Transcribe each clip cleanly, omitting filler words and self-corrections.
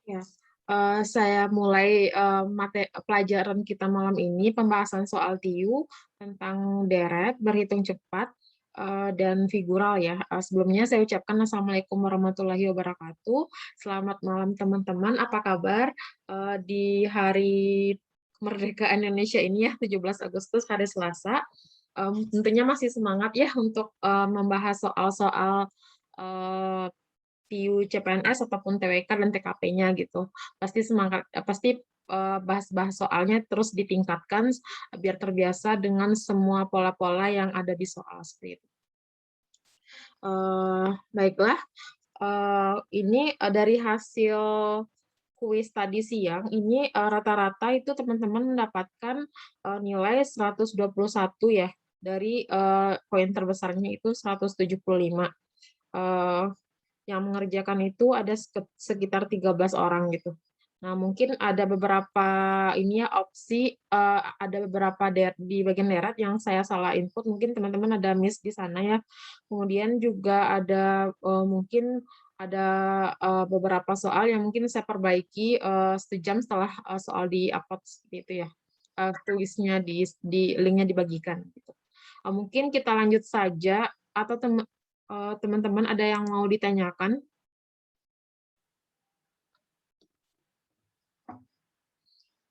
Ya, saya mulai pelajaran kita malam ini pembahasan soal TIU tentang deret, berhitung cepat, dan figural ya. Sebelumnya saya ucapkan Assalamualaikum warahmatullahi wabarakatuh. Selamat malam teman-teman, apa kabar di hari kemerdekaan Indonesia ini ya, 17 Agustus hari Selasa. Tentunya masih semangat ya untuk membahas soal-soal TIU CPNS ataupun TWK dan TKP-nya gitu. Pasti semangat, pasti bahas-bahas soalnya terus ditingkatkan biar terbiasa dengan semua pola-pola yang ada di soal seperti itu. Baiklah, ini dari hasil kuis tadi siang, ini rata-rata itu teman-teman mendapatkan nilai 121 ya, dari poin terbesarnya itu 175. Yang mengerjakan itu ada sekitar 13 orang gitu. Nah, mungkin ada beberapa ini ya opsi, ada beberapa di bagian darat yang saya salah input, mungkin teman-teman ada miss di sana ya. Kemudian juga ada mungkin ada beberapa soal yang mungkin saya perbaiki sejam setelah soal di-upload seperti itu ya. Tulisnya di linknya dibagikan gitu. Mungkin kita lanjut saja atau teman-teman ada yang mau ditanyakan?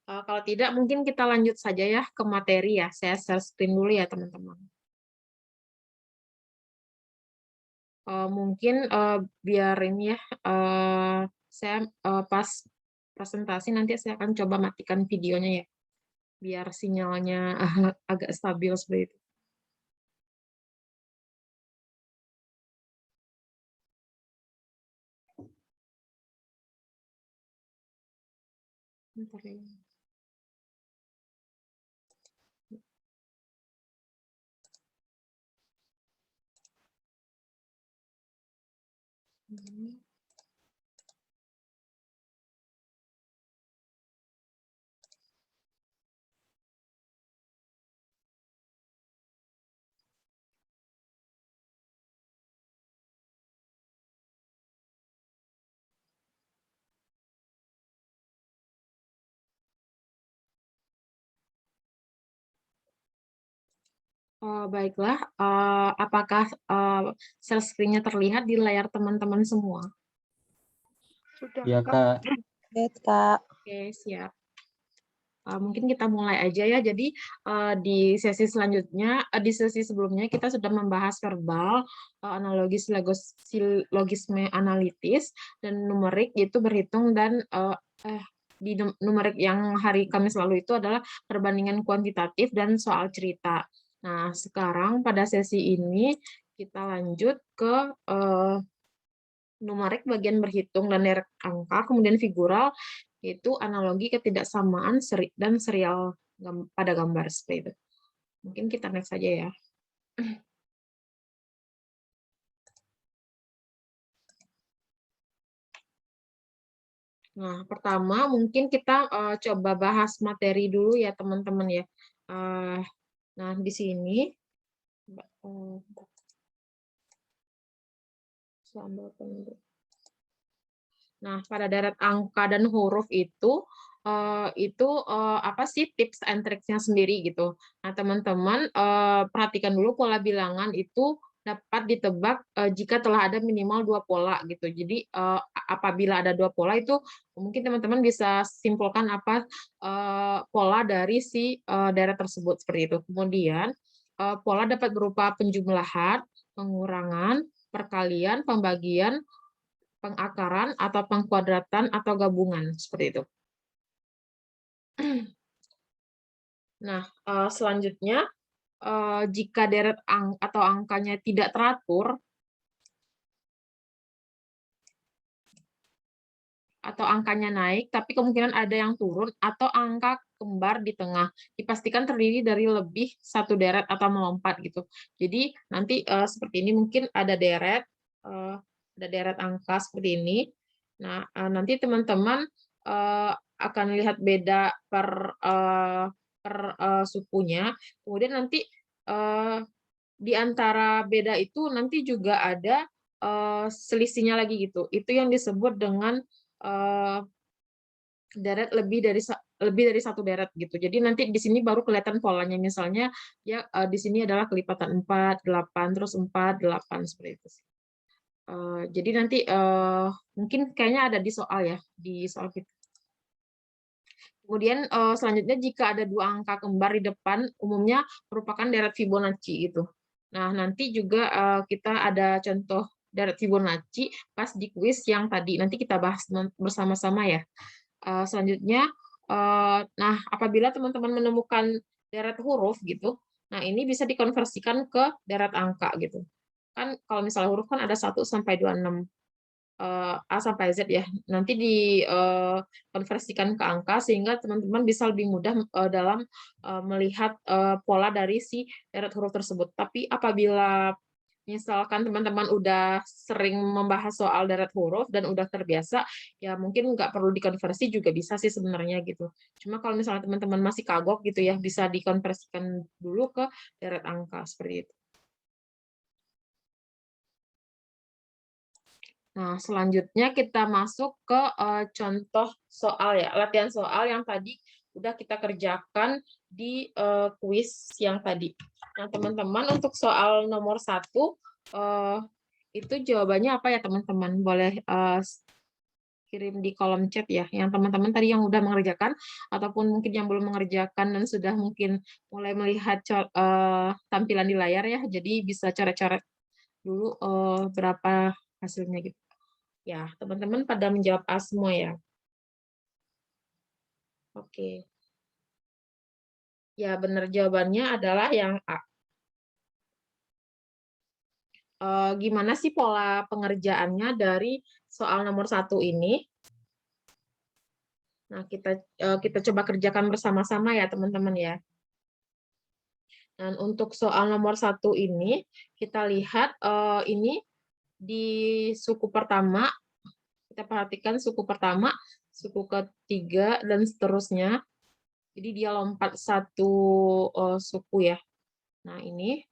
Kalau tidak, mungkin kita lanjut saja ya ke materi ya. Saya share screen dulu ya, teman-teman. Mungkin biar ini ya, saya pas presentasi nanti saya akan coba matikan videonya ya, biar sinyalnya agak stabil seperti itu. Bentar ya. Baiklah, apakah share screen-nya terlihat di layar teman-teman semua? Sudah, Ya, Kak. Lihat, Kak. Oke, siap. Mungkin kita mulai aja ya. Jadi di sesi selanjutnya, di sesi sebelumnya kita sudah membahas verbal, analogi silogisme analitis, dan numerik itu berhitung dan di numerik yang hari Kamis lalu itu adalah perbandingan kuantitatif dan soal cerita. Nah, sekarang pada sesi ini kita lanjut ke numerik bagian berhitung dan deret angka, kemudian figural, yaitu analogi ketidaksamaan dan serial pada gambar seperti itu. Mungkin kita next saja ya. Nah, pertama mungkin kita coba bahas materi dulu ya teman-teman ya. Nah, di sini nah, pada deret angka dan huruf itu apa sih tips and tricksnya sendiri gitu. Nah, teman-teman perhatikan dulu pola bilangan itu dapat ditebak jika telah ada minimal 2 pola gitu. Jadi apabila ada 2 pola itu mungkin teman-teman bisa simpulkan apa pola dari si deret tersebut seperti itu. Kemudian pola dapat berupa penjumlahan, pengurangan, perkalian, pembagian, pengakaran atau pengkuadratan atau gabungan seperti itu. Nah, selanjutnya jika deret atau angkanya tidak teratur atau angkanya naik tapi kemungkinan ada yang turun atau angka kembar di tengah, dipastikan terdiri dari lebih satu deret atau melompat gitu. Jadi nanti seperti ini mungkin ada deret angka seperti ini. Nah, nanti teman-teman akan lihat beda per sukunya. Kemudian nanti di antara beda itu nanti juga ada selisihnya lagi gitu. Itu yang disebut dengan deret lebih dari satu deret gitu. Jadi nanti di sini baru kelihatan polanya. Misalnya ya di sini adalah kelipatan 4, 8, terus 4, 8 seperti itu sih. Jadi nanti mungkin kayaknya ada di soal ya, di soal kita. Kemudian selanjutnya jika ada dua angka kembar di depan, umumnya merupakan deret Fibonacci itu. Nah, nanti juga kita ada contoh deret Fibonacci pas di kuis yang tadi. Nanti kita bahas bersama-sama ya. Selanjutnya, nah apabila teman-teman menemukan deret huruf gitu, nah ini bisa dikonversikan ke deret angka gitu. Kan kalau misalnya huruf kan ada 1 sampai 26. A sampai Z ya. Nanti dikonversikan ke angka sehingga teman-teman bisa lebih mudah dalam melihat pola dari si deret huruf tersebut. Tapi apabila misalkan teman-teman udah sering membahas soal deret huruf dan udah terbiasa, ya mungkin nggak perlu dikonversi juga bisa sih sebenarnya gitu. Cuma kalau misalnya teman-teman masih kagok gitu ya, bisa dikonversikan dulu ke deret angka seperti itu. Nah, selanjutnya kita masuk ke contoh soal ya, latihan soal yang tadi udah kita kerjakan di kuis yang tadi. Nah, teman-teman untuk soal nomor 1, itu jawabannya apa ya teman-teman? Boleh kirim di kolom chat ya, yang teman-teman tadi yang udah mengerjakan, ataupun mungkin yang belum mengerjakan dan sudah mungkin mulai melihat tampilan di layar ya, jadi bisa coret-coret dulu berapa hasilnya gitu. Ya, teman-teman pada menjawab A semua ya. Oke. Ya, benar jawabannya adalah yang A. Gimana sih pola pengerjaannya dari soal nomor 1 ini? Nah, kita coba kerjakan bersama-sama ya, teman-teman ya. Dan untuk soal nomor 1 ini, kita lihat ini di suku pertama, kita perhatikan suku pertama, suku ketiga, dan seterusnya. Jadi dia lompat satu suku ya. Nah, ini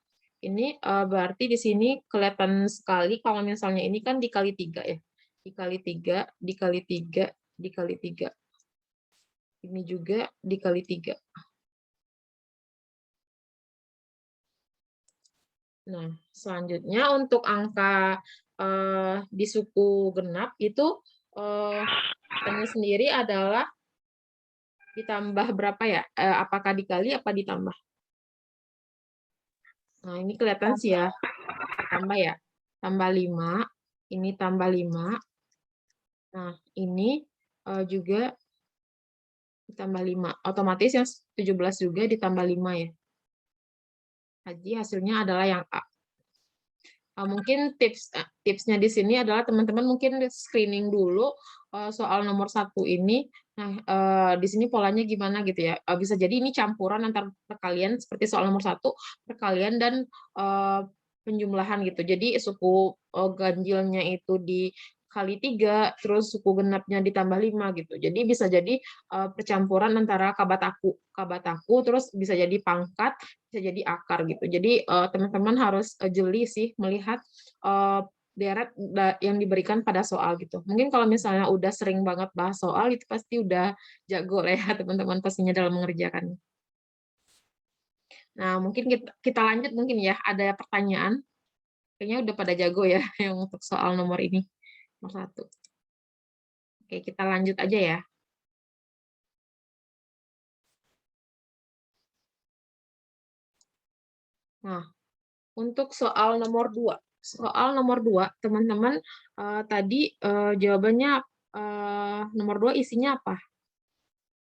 berarti di sini kelihatan sekali kalau misalnya ini kan dikali 3 ya. Dikali 3, dikali 3, dikali 3. Ini juga dikali 3. Nah, selanjutnya untuk angka di suku genap itu katanya sendiri adalah ditambah berapa ya? Apakah dikali apa ditambah? Nah, ini kelihatan sih ya. Tambah ya. Tambah 5, ini tambah 5. Nah, ini juga ditambah 5. Otomatis yang 17 juga ditambah 5 ya. Jadi hasilnya adalah yang A. Mungkin tipsnya di sini adalah teman-teman mungkin screening dulu soal nomor 1 ini. Nah, di sini polanya gimana gitu ya. Bisa jadi ini campuran antar perkalian seperti soal nomor 1, perkalian dan penjumlahan gitu. Jadi suku ganjilnya itu dikali 3, terus suku genapnya ditambah 5 gitu. Jadi bisa jadi percampuran antara kabataku, terus bisa jadi pangkat, bisa jadi akar gitu. Jadi teman-teman harus jeli sih melihat deret yang diberikan pada soal gitu. Mungkin kalau misalnya udah sering banget bahas soal itu pasti udah jago lah ya teman-teman pastinya dalam mengerjakannya. Nah, mungkin kita lanjut mungkin ya, ada pertanyaan. Kayaknya udah pada jago ya yang untuk soal nomor ini, nomor 1. Oke, kita lanjut aja ya. Nah, untuk soal nomor 2. Soal nomor 2, teman-teman tadi jawabannya nomor 2 isinya apa?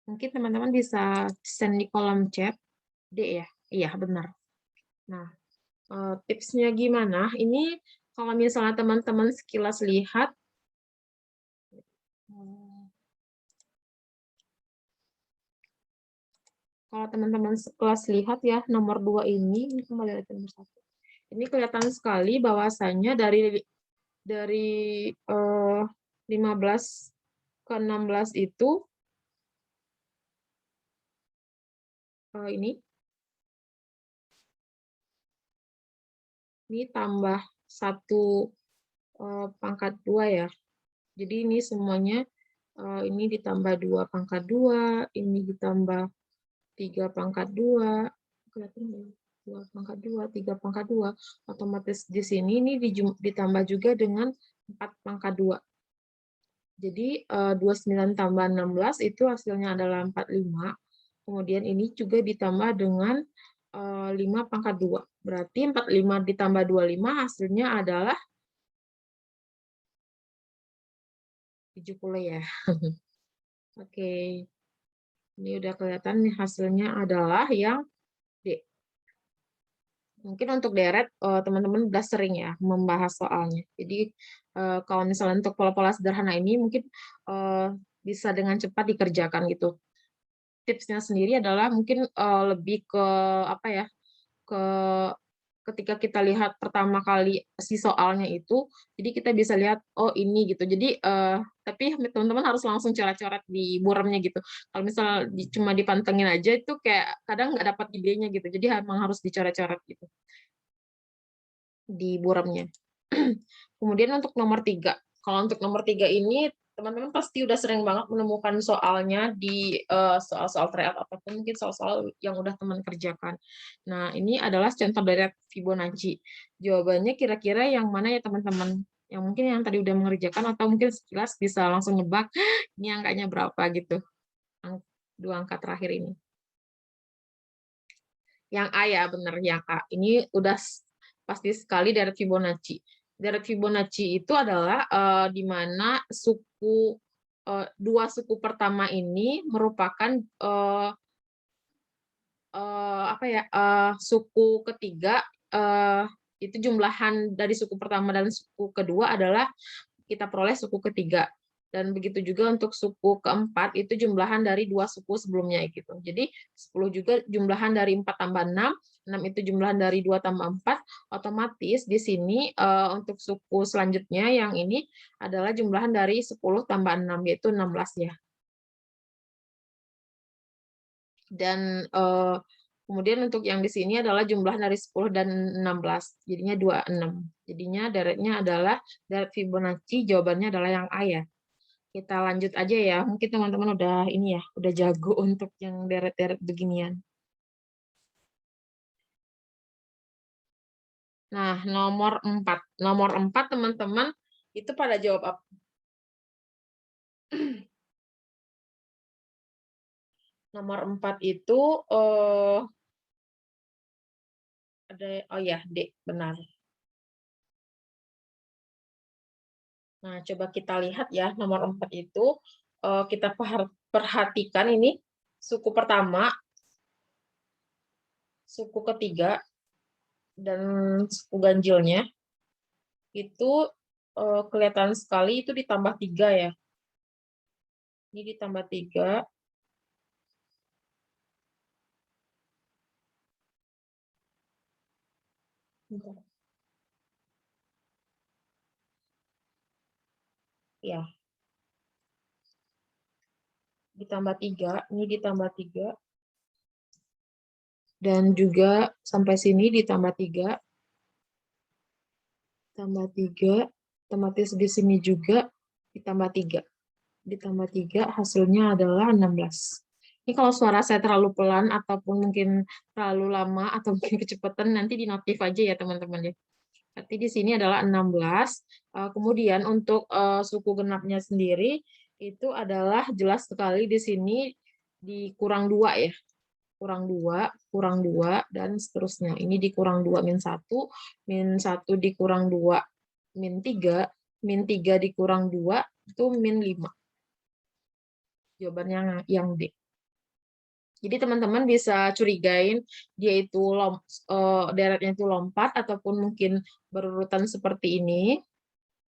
Mungkin teman-teman bisa send di kolom chat. D ya? Iya, benar. Nah, tipsnya gimana? Ini kalau misalnya teman-teman sekilas lihat, kalau teman-teman sekelas lihat ya, nomor 2 ini kembali lagi nomor 1. Ini kelihatan sekali bahwasannya dari 15 ke 16 itu ini tambah 1 pangkat 2 ya. Jadi ini semuanya Ini ditambah 2 pangkat 2, ini ditambah 3 pangkat 2, kelihatan nggak ya? 2 pangkat 2, 3 pangkat 2, otomatis di sini ini ditambah juga dengan 4 pangkat 2. Jadi 29 tambah 16 itu hasilnya adalah 45. Kemudian ini juga ditambah dengan 5 pangkat 2. Berarti 45 ditambah 25 hasilnya adalah 70 ya. Oke. Ini udah kelihatan nih hasilnya adalah yang D. Mungkin untuk deret teman-teman udah sering ya membahas soalnya. Jadi kalau misalnya untuk pola-pola sederhana ini mungkin bisa dengan cepat dikerjakan gitu. Tipsnya sendiri adalah mungkin lebih ke apa ya, ke ketika kita lihat pertama kali si soalnya itu, jadi kita bisa lihat, oh ini gitu. Jadi, tapi teman-teman harus langsung coret-coret di buramnya gitu. Kalau misal cuma dipantengin aja itu kayak kadang nggak dapat idenya gitu. Jadi emang harus dicoret-coret gitu di buramnya. Kemudian untuk nomor 3. Kalau untuk nomor 3 ini teman-teman pasti udah sering banget menemukan soalnya di soal-soal tryout ataupun mungkin soal-soal yang udah teman kerjakan. Nah, ini adalah contoh dari Fibonacci. Jawabannya kira-kira yang mana ya teman-teman? Yang mungkin yang tadi udah mengerjakan atau mungkin sekilas bisa langsung nebak ini angkanya berapa gitu. Dua angka terakhir ini. Yang A ya, benar yang A. Ini udah pasti sekali dari Fibonacci. Dari Fibonacci itu adalah di mana dua suku pertama ini merupakan apa ya, suku ketiga, itu jumlahan dari suku pertama dan suku kedua adalah kita peroleh suku ketiga. Dan begitu juga untuk suku keempat, itu jumlahan dari dua suku sebelumnya gitu. Jadi 10 juga jumlahan dari 4 tambah 6, 6 itu jumlahan dari 2 tambah 4, otomatis di sini untuk suku selanjutnya yang ini adalah jumlahan dari 10 tambah 6, yaitu 16 ya. Dan kemudian untuk yang di sini adalah jumlah dari 10 dan 16, jadinya 26. Jadinya deretnya adalah deret Fibonacci, jawabannya adalah yang A ya. Kita lanjut aja ya, mungkin teman-teman udah ini ya, udah jago untuk yang deret-deret beginian. Nah, nomor 4. Nomor 4 teman-teman itu pada jawab apa? Nomor 4 itu ada, oh ya, D, benar. Nah, coba kita lihat ya, nomor 4 itu kita perhatikan ini suku pertama, suku ketiga, dan suku ganjilnya itu kelihatan sekali itu ditambah 3 ya. Ini ditambah 3. Ya, ditambah 3, ini ditambah 3. Dan juga sampai sini ditambah 3. Tambah 3, otomatis di sini juga ditambah 3. Ditambah 3 hasilnya adalah 16. Ini kalau suara saya terlalu pelan ataupun mungkin terlalu lama atau mungkin kecepatan nanti dinotif aja ya teman-teman ya. Berarti di sini adalah 16. Kemudian untuk suku genapnya sendiri itu adalah jelas sekali di sini dikurang 2 ya. Kurang 2, dan seterusnya. Ini dikurang 2 min 1, min 1 dikurang 2 min 3, min 3 dikurang 2 itu min 5. Jawabannya yang D. Jadi teman-teman bisa curigain dia itu deretnya itu lompat ataupun mungkin berurutan seperti ini,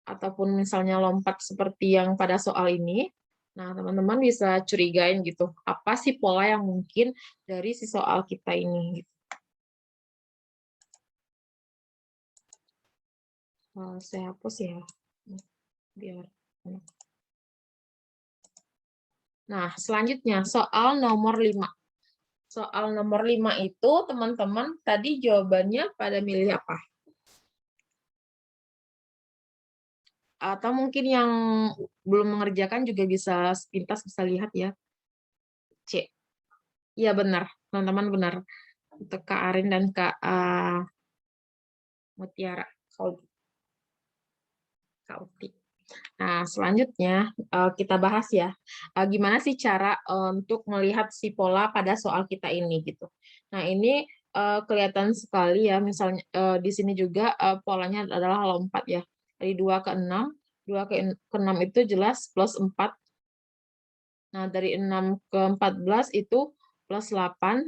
ataupun misalnya lompat seperti yang pada soal ini. Nah, teman-teman bisa curigain gitu, apa sih pola yang mungkin dari si soal kita ini. Saya hapus ya, biar. Nah, selanjutnya soal nomor 5. Soal nomor 5 itu teman-teman tadi jawabannya pada milih apa? Atau mungkin yang belum mengerjakan juga bisa sepintas bisa lihat ya. C. Iya benar, teman-teman benar. Untuk Kak Arin dan Kak Mutiara. Kak Uti. Nah, selanjutnya kita bahas ya, gimana sih cara untuk melihat si pola pada soal kita ini gitu. Nah, ini kelihatan sekali ya, misalnya di sini juga polanya adalah lompat ya, dari 2 ke 6, 2 ke 6 itu jelas plus 4. Nah, dari 6 ke 14 itu plus 8.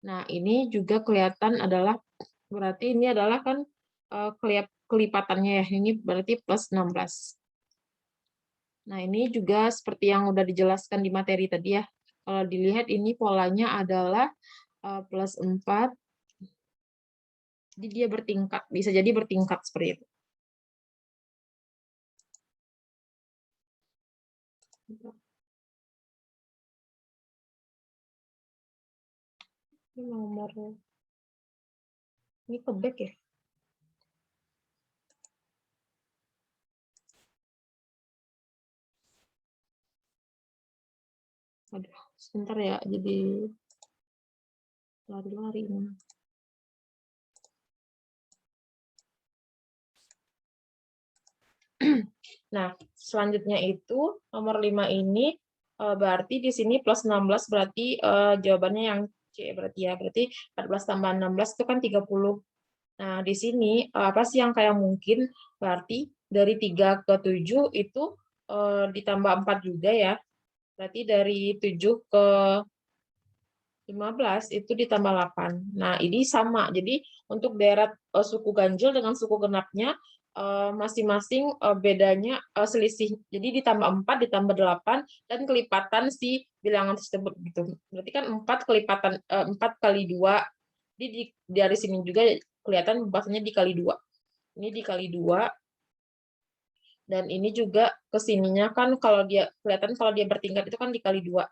Nah, ini juga kelihatan adalah, berarti ini adalah kan kelipatannya ya, ini berarti plus 16. Nah, ini juga seperti yang udah dijelaskan di materi tadi ya. Kalau dilihat ini polanya adalah plus 4, jadi dia bertingkat, bisa jadi bertingkat seperti itu. Ini nomor, ini kebek ya? Aduh, sebentar ya, jadi lari-lari ini. Nah, selanjutnya itu nomor 5 ini berarti di sini plus 16 berarti jawabannya yang C berarti ya. Berarti 14 tambah 16 itu kan 30. Nah, di sini apa sih yang kayak mungkin? Berarti dari 3 ke 7 itu ditambah 4 juga ya. Berarti dari 7 ke 15 itu ditambah 8. Nah, ini sama. Jadi untuk deret suku ganjil dengan suku genapnya masing-masing bedanya selisih. Jadi ditambah 4 ditambah 8 dan kelipatan si bilangan tersebut gitu. Berarti kan 4 kelipatan 4 kali 2. Jadi dari sini juga kelihatan bahasanya dikali 2. Ini dikali 2. Dan ini juga kesininya kan kalau dia kelihatan kalau dia bertingkat itu kan dikali 2.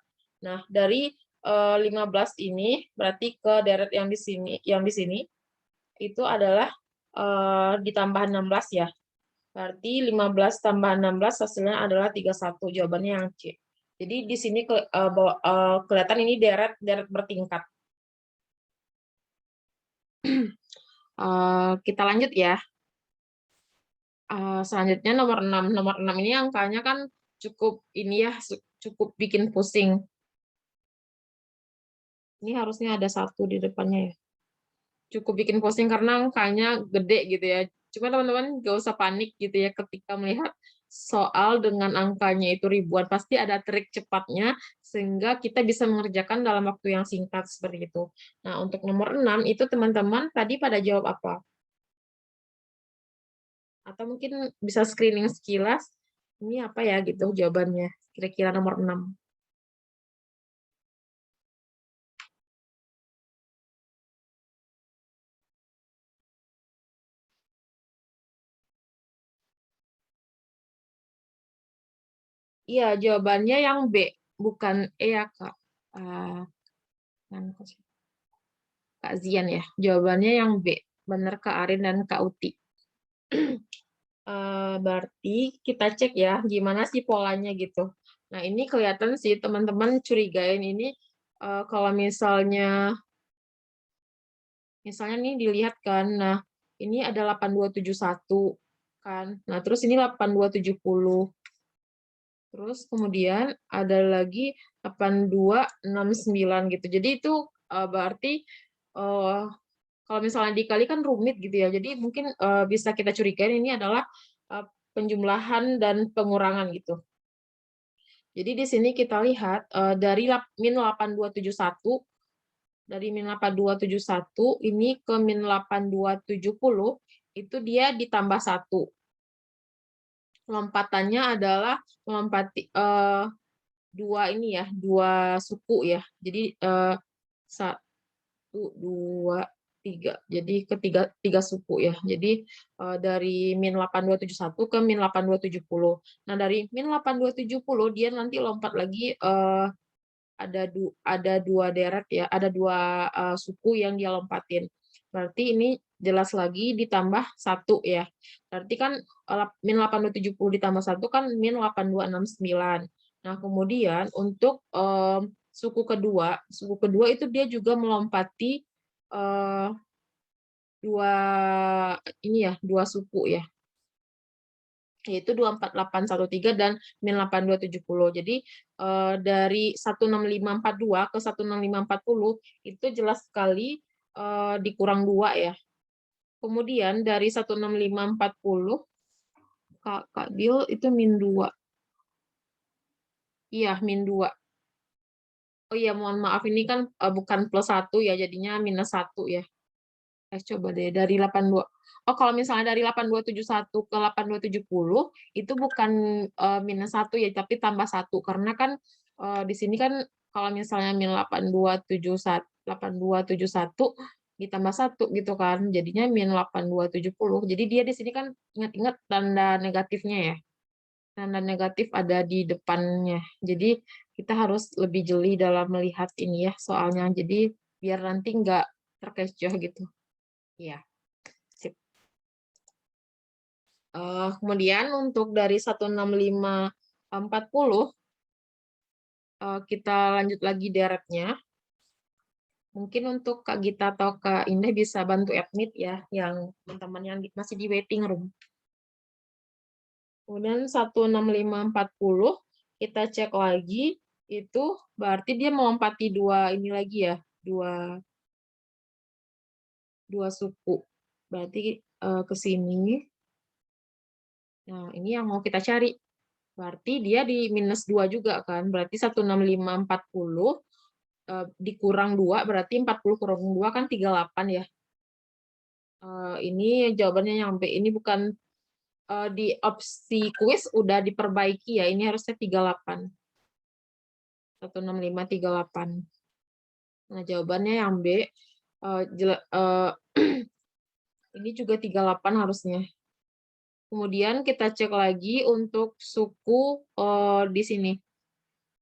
Nah, dari 15 ini berarti ke deret yang di sini itu adalah ditambah 16 ya. Berarti 15 tambah 16 hasilnya adalah 31. Jawabannya yang C. Jadi di sini kelihatan ini deret bertingkat. Kita lanjut ya. Selanjutnya nomor 6. Nomor 6 ini angkanya kan cukup ini ya, cukup bikin pusing. Ini harusnya ada 1 di depannya ya. Cukup bikin pusing karena angkanya gede gitu ya. Cuma teman-teman nggak usah panik gitu ya ketika melihat soal dengan angkanya itu ribuan. Pasti ada trik cepatnya sehingga kita bisa mengerjakan dalam waktu yang singkat seperti itu. Nah, untuk nomor 6 itu teman-teman tadi pada jawab apa? Atau mungkin bisa screening sekilas, ini apa ya gitu jawabannya, kira-kira nomor 6. Iya, jawabannya yang B, bukan E ya, Kak. Kak Zian ya. Jawabannya yang B. Benar Kak Arin dan Kak Uti. Berarti kita cek ya, gimana sih polanya gitu. Nah, ini kelihatan sih teman-teman curigain ini kalau misalnya nih dilihat kan, nah ini ada 8271 kan. Nah, terus ini 8270. Terus kemudian ada lagi 8269 gitu. Jadi itu berarti kalau misalnya dikali kan rumit gitu ya. Jadi mungkin bisa kita curigain ini adalah penjumlahan dan pengurangan gitu. Jadi di sini kita lihat dari min 8271 ini ke min 8270 itu dia ditambah 1. Lompatannya adalah melompati 2 ini ya, 2 suku ya. Jadi 1, 2, 3. Jadi tiga suku ya. Jadi dari min 8271 ke min 8270. Nah, dari min 8270 dia nanti lompat lagi ada 2 deret ya, ada 2 suku yang dia lompatin. Berarti ini jelas lagi ditambah 1 ya. Berarti kan min 8270 ditambah 1 kan min 8269. Nah, kemudian untuk suku kedua itu dia juga melompati dua suku ya, yaitu 24813 dan min 8270. Jadi dari 16542 ke 16540 itu jelas sekali dikurang 2 ya. Kemudian dari 16540 Kak Bil itu min 2. Iya, min 2. Oh iya, mohon maaf ini kan bukan plus 1 ya, jadinya minus 1 ya. Coba deh dari 82. Oh, kalau misalnya dari 8271 ke 8270 itu bukan minus 1 ya, tapi tambah 1 karena kan di sini kan kalau misalnya min 8271 ditambah 1 gitu kan, jadinya min 8270. Jadi dia di sini kan ingat-ingat tanda negatifnya ya. Tanda negatif ada di depannya. Jadi kita harus lebih jeli dalam melihat ini ya soalnya. Jadi biar nanti nggak terkecoh gitu. Ya, sip. Kemudian untuk dari 16540 kita lanjut lagi deretnya. Mungkin untuk Kak Gita atau Kak Indah bisa bantu admit ya, yang teman-teman yang masih di waiting room. Kemudian 16540 kita cek lagi, itu berarti dia melompati dua ini lagi ya, dua suku. Berarti ke sini. Nah, ini yang mau kita cari. Berarti dia di minus 2 juga kan. Berarti 16540 dikurang 2, berarti 40 kurang 2 kan 38 ya. Ini jawabannya nyampe. Ini bukan di opsi kuis udah diperbaiki ya. Ini harusnya 38. 16538. Nah, jawabannya yang B. Ini juga 38 harusnya. Kemudian kita cek lagi untuk suku di sini.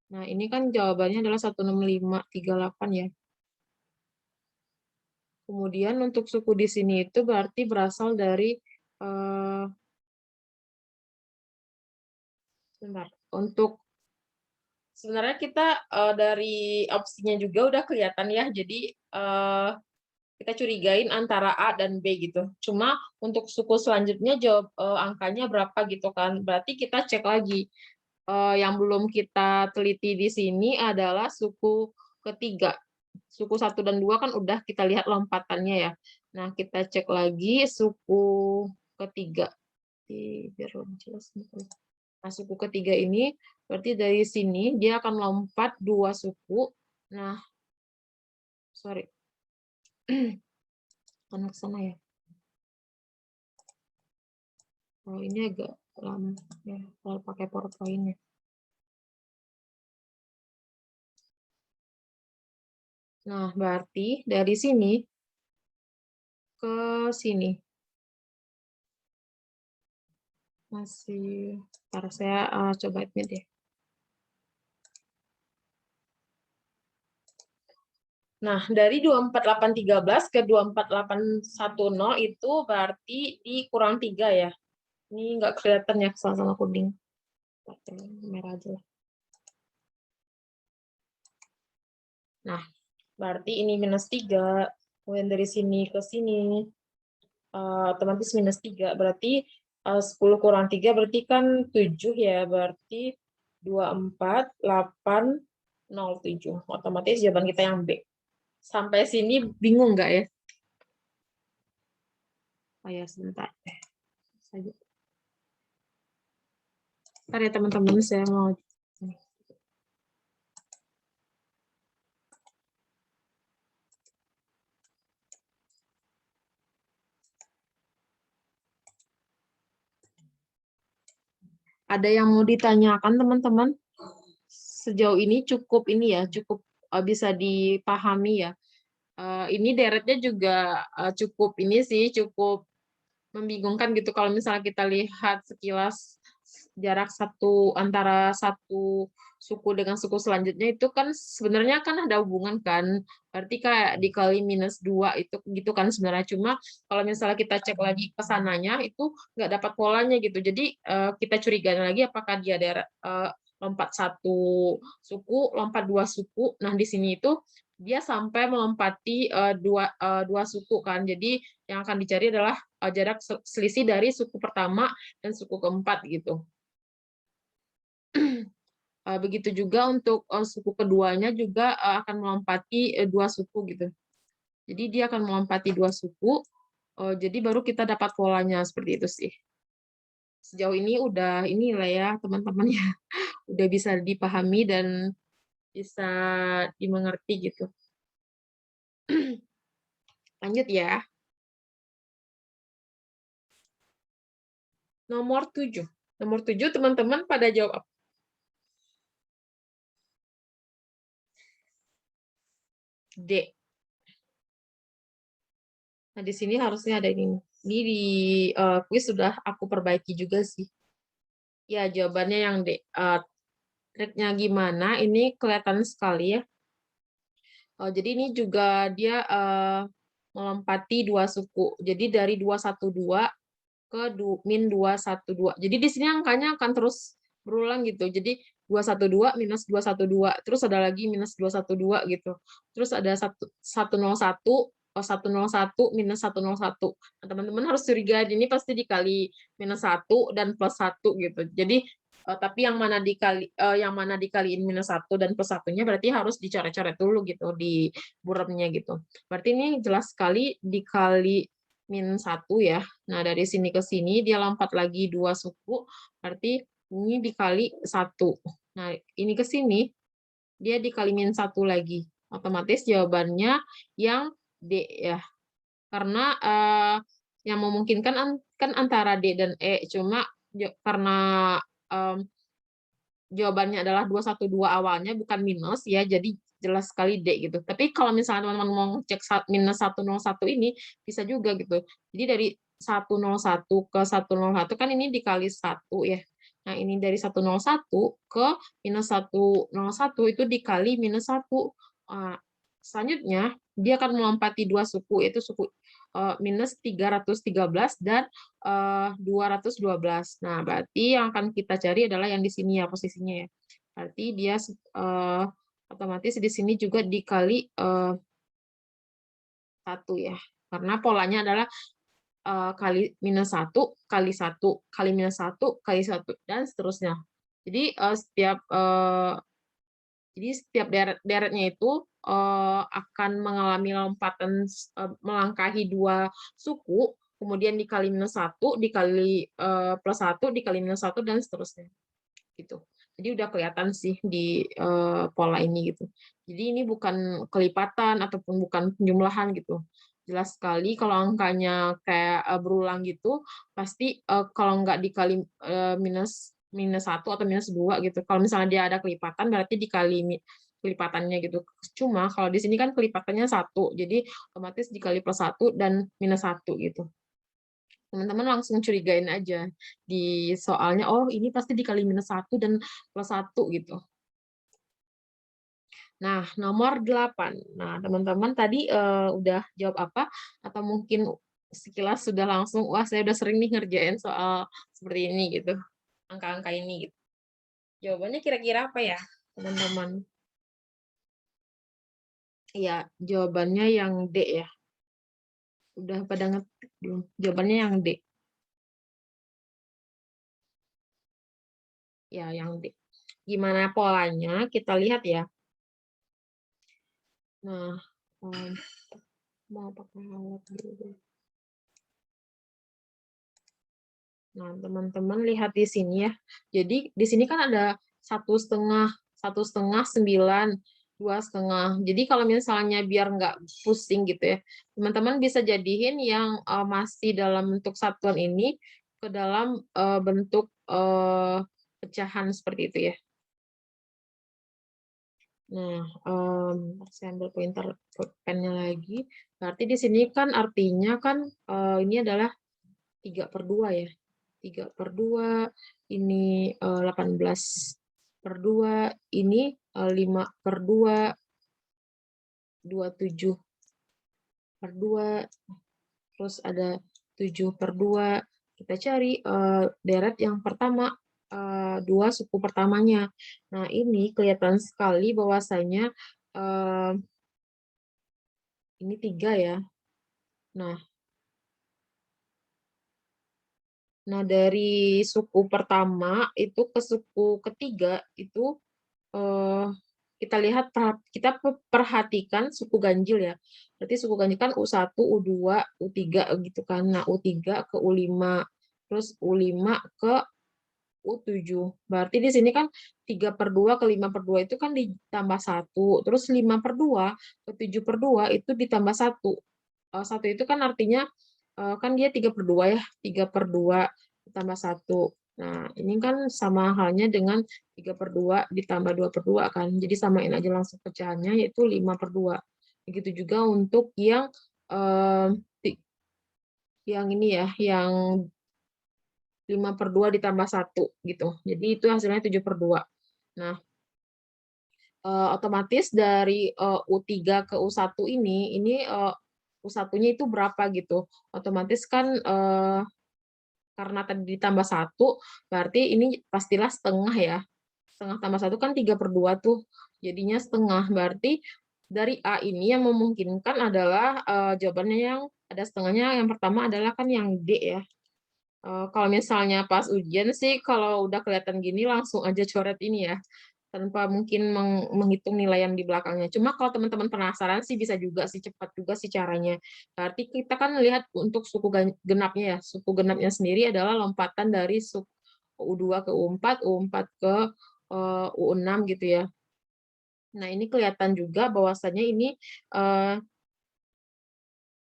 Nah, ini kan jawabannya adalah 16538 ya. Kemudian untuk suku di sini itu berarti berasal dari sebentar. Untuk sebenarnya kita dari opsinya juga udah kelihatan ya. Jadi kita curigain antara A dan B gitu. Cuma untuk suku selanjutnya jawab angkanya berapa gitu kan. Berarti kita cek lagi. Yang belum kita teliti di sini adalah suku ketiga. Suku 1 dan 2 kan udah kita lihat lompatannya ya. Nah, kita cek lagi suku ketiga. Biar lebih jelas. Nah, suku ketiga ini berarti dari sini dia akan lompat 2 suku. Nah, sorry. Kan ke sana ya. Oh, ini agak lama ya kalau pakai PowerPoint-nya. Nah, berarti dari sini ke sini. Masih, ntar saya coba admit ya. Nah, dari 24813 ke 24810 itu berarti dikurang 3 ya. Ini nggak kelihatan ya sama kuning. Merah aja lah. Nah, berarti ini minus 3. Kemudian dari sini ke sini otomatis minus 3. Berarti 10 kurang 3 berarti kan 7 ya. Berarti 24807. Otomatis jawaban kita yang B. Sampai sini bingung nggak ya? Oh ya, sebentar. Bentar ya teman-teman, saya mau. Ada yang mau ditanyakan teman-teman? Sejauh ini cukup ini ya, cukup bisa dipahami ya. Ini deretnya juga cukup ini sih, cukup membingungkan gitu kalau misalnya kita lihat sekilas jarak antara satu suku dengan suku selanjutnya itu kan sebenarnya kan ada hubungan kan. Berarti kayak dikali -2 itu gitu kan sebenarnya. Cuma kalau misalnya kita cek lagi ke sananya itu nggak dapat polanya gitu. Jadi kita curigai lagi apakah dia lompat satu suku, lompat dua suku. Nah, di sini itu dia sampai melompati dua suku kan. Jadi yang akan dicari adalah jarak selisih dari suku pertama dan suku keempat gitu. Begitu juga untuk suku keduanya juga akan melompati dua suku gitu. Jadi dia akan melompati dua suku. Jadi baru kita dapat polanya seperti itu sih. Sejauh ini udah inilah ya teman-teman ya, udah bisa dipahami dan bisa dimengerti gitu. Lanjut ya. Nomor 7. Nomor 7 teman-teman pada jawab apa? D. Nah, di sini harusnya ada ini. Ini di kuis sudah aku perbaiki juga sih. Ya, jawabannya yang D. Triknya gimana? Ini kelihatan sekali ya. Jadi ini juga dia melompati dua suku. Jadi dari 212 ke -212. Jadi di sini angkanya akan terus berulang gitu. Jadi 212 minus 212, terus ada lagi minus 212 gitu. Terus ada 101 101 minus 101. Nah, teman-teman harus curiga ini pasti dikali -1 dan +1 gitu. Jadi tapi yang mana dikaliin -1 dan +1-nya berarti harus dicoret-coret dulu gitu di buramnya gitu. Berarti ini jelas sekali dikali -1 ya. Nah, dari sini ke sini dia lompat lagi dua suku, berarti ini dikali 1. Nah, ini ke sini dia dikali -1 lagi. Otomatis jawabannya yang D ya. Karena yang memungkinkan kan antara D dan E, cuma karena jawabannya adalah 212 awalnya bukan minus ya, jadi jelas sekali D gitu. Tapi kalau misalnya teman-teman mau cek -101 ini bisa juga gitu. Jadi dari 101 ke 101 kan ini dikali 1 ya. Nah, ini dari 101 ke -101 itu dikali -1. Selanjutnya dia akan melompati dua suku, yaitu suku -313 dan 212. Nah, berarti yang akan kita cari adalah yang di sini ya posisinya ya. Berarti dia otomatis di sini juga dikali 1 ya. Karena polanya adalah kali -1 kali 1 kali -1 kali 1 dan seterusnya. Jadi setiap deretnya itu akan mengalami lompatan melangkahi dua suku, kemudian dikali -1, dikali +1, dikali -1 dan seterusnya. Gitu. Jadi udah kelihatan sih di pola ini gitu. Jadi ini bukan kelipatan ataupun bukan penjumlahan gitu. Jelas sekali kalau angkanya kayak berulang gitu, pasti kalau nggak dikali -1 atau -2 gitu. Kalau misalnya dia ada kelipatan berarti dikali kelipatannya gitu. Cuma kalau di sini kan kelipatannya 1, jadi otomatis dikali +1 dan -1 gitu. Teman-teman langsung curigain aja di soalnya, oh ini pasti dikali -1 dan +1 gitu. Nah, nomor 8. Nah, teman-teman tadi udah jawab apa? Atau mungkin sekilas sudah langsung, wah saya udah sering nih ngerjain soal seperti ini gitu, angka-angka ini gitu. Jawabannya kira-kira apa ya, teman-teman? Iya, jawabannya yang D ya. Udah pada ngetik belum? Jawabannya yang D. Ya, yang D. Gimana polanya? Kita lihat ya. Nah, mau pakai alat dulu. Nah, teman-teman lihat di sini ya. Jadi di sini kan ada 1,5, 1,5, 9, 2,5. Jadi kalau misalnya biar nggak pusing gitu ya, teman-teman bisa jadiin yang masih dalam bentuk satuan ini ke dalam bentuk pecahan seperti itu ya. Nah, saya ambil pointer pennya lagi. Berarti di sini kan artinya kan ini adalah 3/2 ya. 3/2 ini 18/2, ini 5/2, 27/2, terus ada 7/2. Kita cari deret yang pertama, 2 suku pertamanya. Nah, ini kelihatan sekali bahwasanya ini 3 ya. Nah, dari suku pertama itu ke suku ketiga itu kita lihat kita perhatikan suku ganjil ya. Berarti suku ganjil kan U1, U2, U3 gitu kan. Nah, U3 ke U5, terus U5 ke U7. Berarti di sini kan 3/2 ke 5/2 itu kan ditambah 1. Terus 5/2 ke 7/2 itu ditambah 1. 1 itu kan artinya kan dia 3/2 ya. 3/2 ditambah 1. Nah, ini kan sama halnya dengan 3/2 ditambah 2/2 kan. Jadi samain aja langsung pecahannya yaitu 5/2. Begitu juga untuk yang ini ya, yang 5/2 ditambah 1 gitu. Jadi itu hasilnya 7/2. Nah, otomatis dari U3 ke U1 ini U1-nya itu berapa gitu. Otomatis kan karena tadi ditambah 1, berarti ini pastilah setengah ya. Setengah tambah 1 kan 3/2 tuh. Jadinya setengah. Berarti dari A ini yang memungkinkan adalah jawabannya yang ada setengahnya yang pertama adalah kan yang D ya. Kalau misalnya pas ujian sih, kalau udah kelihatan gini langsung aja coret ini ya, tanpa mungkin menghitung nilai yang di belakangnya. Cuma kalau teman-teman penasaran sih bisa juga sih, cepat juga sih caranya. Berarti kita kan lihat untuk suku genapnya ya, suku genapnya sendiri adalah lompatan dari suku U2 ke U4, U4 ke U6 gitu ya. Nah, ini kelihatan juga bahwasannya ini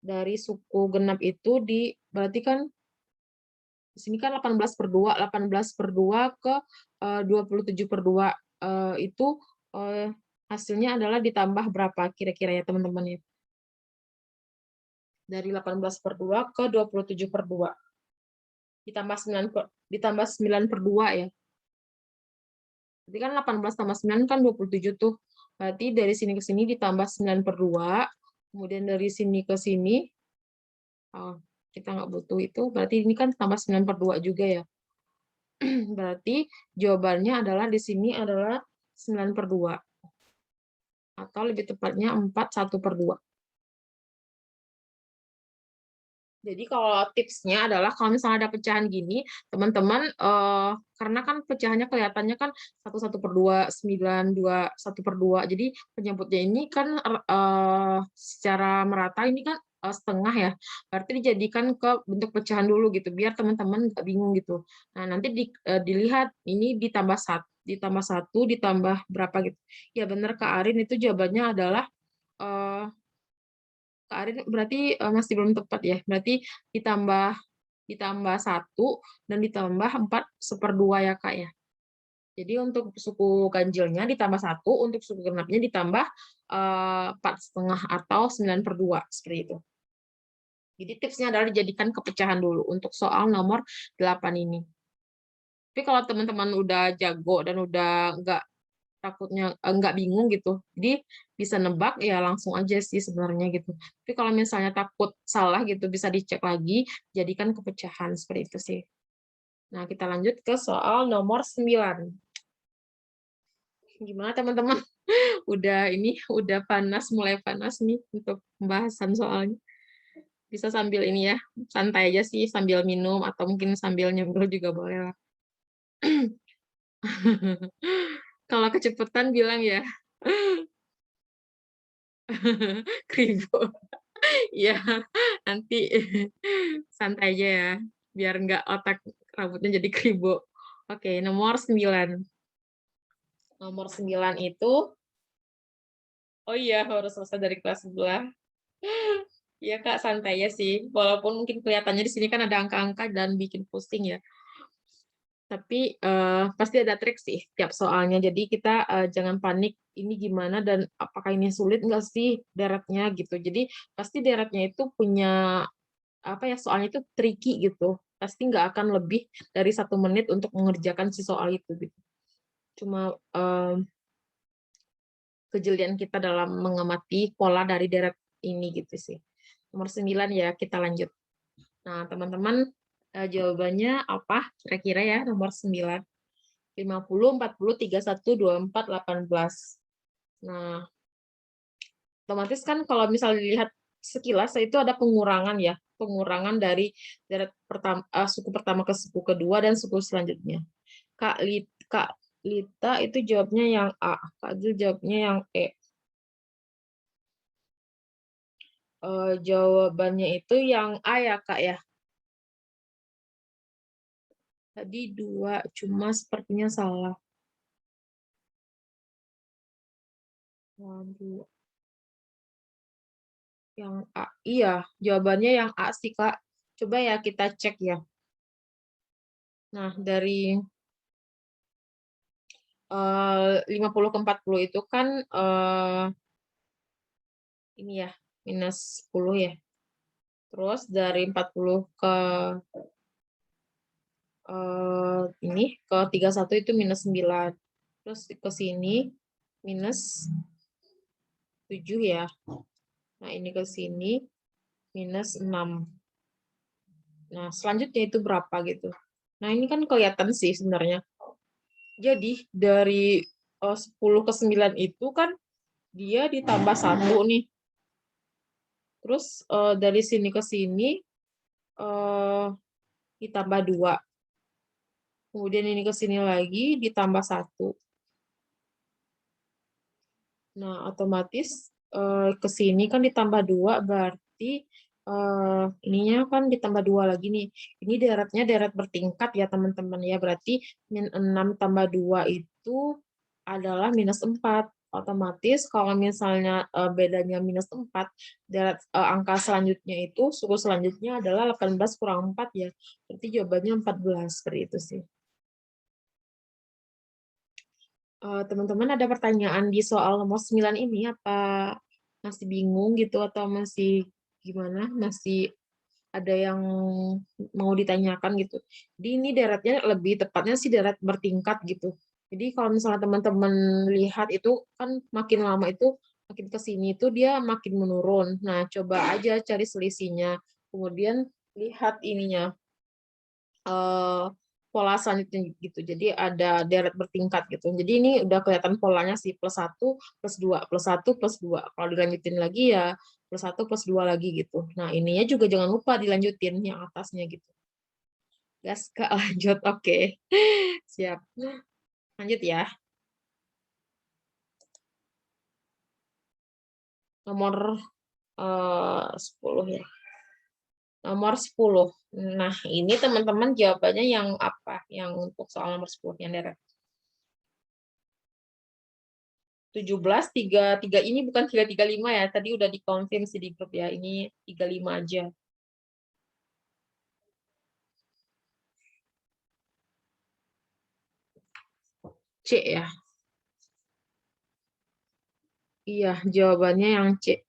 dari suku genap itu berarti kan di sini kan 18/2, 18/2 ke 27/2 itu hasilnya adalah ditambah berapa kira-kira ya teman-teman ya? Dari 18/2 ke 27/2 ditambah 9/2 ya. Berarti kan 18 tambah 9 kan 27 tuh. Berarti dari sini ke sini ditambah 9/2, kemudian dari sini ke sini kita nggak butuh itu, berarti ini kan tambah 9/2 juga ya. Berarti jawabannya adalah di sini adalah 9/2 atau lebih tepatnya 4/1/2. Jadi kalau tipsnya adalah kalau misalnya ada pecahan gini, teman-teman karena kan pecahannya kelihatannya kan 1/1/2, 9, 2, 1/2. Jadi penyebutnya ini kan secara merata ini kan setengah ya. Berarti dijadikan ke bentuk pecahan dulu gitu biar teman-teman nggak bingung gitu. Nah, nanti dilihat ini ditambah 1 ditambah berapa gitu. Ya benar Kak Arin, itu jawabannya adalah Kak Arin berarti masih belum tepat ya. Berarti ditambah 1 dan ditambah 4/2 ya Kak ya. Jadi untuk suku ganjilnya ditambah 1, untuk suku genapnya ditambah 4,5 atau 9/2 seperti itu. Jadi tipsnya adalah dijadikan kepecahan dulu untuk soal nomor 8 ini. Tapi kalau teman-teman udah jago dan udah takutnya nggak bingung gitu, jadi bisa nebak ya langsung aja sih sebenarnya gitu. Tapi kalau misalnya takut salah gitu bisa dicek lagi, jadikan kepecahan seperti itu sih. Nah, kita lanjut ke soal nomor 9. Gimana teman-teman? Udah panas, mulai panas nih untuk pembahasan soalnya. Bisa sambil ini ya, santai aja sih sambil minum atau mungkin sambil nyemil juga boleh lah. Kalau kecepatan bilang ya. Kribo. Iya, nanti santai aja ya, biar nggak otak rambutnya jadi kribo. Oke, nomor 9. Nomor 9 itu, oh iya, harus selesai dari kelas sebelah. Iya, Kak, santai ya sih. Walaupun mungkin kelihatannya di sini kan ada angka-angka dan bikin pusing ya. Tapi pasti ada trik sih tiap soalnya. Jadi kita jangan panik, ini gimana dan apakah ini sulit nggak sih deretnya gitu. Jadi pasti deretnya itu punya apa ya, soalnya itu tricky gitu. pasti nggak akan lebih dari 1 menit untuk mengerjakan si soal itu gitu. Cuma kejelian kita dalam mengamati pola dari deret ini gitu sih. Nomor 9 ya, kita lanjut. Nah, teman-teman, jawabannya apa kira-kira ya nomor 9? 50, 40, 31, 24, 18. Nah, otomatis kan kalau misalnya dilihat sekilas itu ada pengurangan ya, pengurangan dari deret pertama, suku pertama ke suku kedua dan suku selanjutnya. Kak Lita itu jawabnya yang A, Kak Zul jawabnya yang E. Jawabannya itu yang A ya Kak ya. Tadi 2, cuma sepertinya salah. Waduh. Yang A. Iya, jawabannya yang A sih Kak. Coba ya kita cek ya. Nah, dari 50 ke 40 itu kan ini ya, minus 10 ya. Terus dari 40 ke ini ke 31 itu minus 9. Terus ke sini minus 7 ya. Nah, ini ke sini minus 6. Nah, selanjutnya itu berapa gitu. Nah, ini kan kelihatan sih sebenarnya. Jadi, dari 10 ke 9 itu kan dia ditambah 1 nih. Terus dari sini ke sini ditambah 2. Kemudian ini ke sini lagi ditambah 1. Nah, otomatis ke sini kan ditambah 2, berarti ininya kan ditambah 2 lagi nih. Ini deretnya deret bertingkat ya, teman-teman ya. Berarti min 6 tambah 2 itu adalah minus 4. Otomatis kalau misalnya bedanya minus 4, deret angka selanjutnya itu, suku selanjutnya adalah 18 kurang 4 ya. Berarti jawabannya 14, seperti itu sih. Teman-teman ada pertanyaan di soal nomor 9 ini, apa masih bingung gitu atau masih gimana? Masih ada yang mau ditanyakan gitu. Jadi ini deretnya lebih tepatnya sih deret bertingkat gitu. Jadi kalau misalnya teman-teman lihat itu kan makin lama itu makin ke sini itu dia makin menurun. Nah, coba aja cari selisihnya. Kemudian lihat ininya pola selanjutnya gitu. Jadi ada deret bertingkat gitu. Jadi ini udah kelihatan polanya sih +1 +2 +1 +2. Kalau dilanjutin lagi ya +1 +2 lagi gitu. Nah, ininya juga jangan lupa dilanjutin yang atasnya gitu. Gas Kak, lanjut. Oke. Siap. Lanjut ya. Nomor 10 ya. Nomor 10. Nah, ini teman-teman jawabannya yang apa? Yang untuk soal nomor 10 yang deret. 17, 3 ini bukan 335 ya. Tadi udah dikonfirm sih di grup ya. Ini 35 aja. C ya. Iya, jawabannya yang C.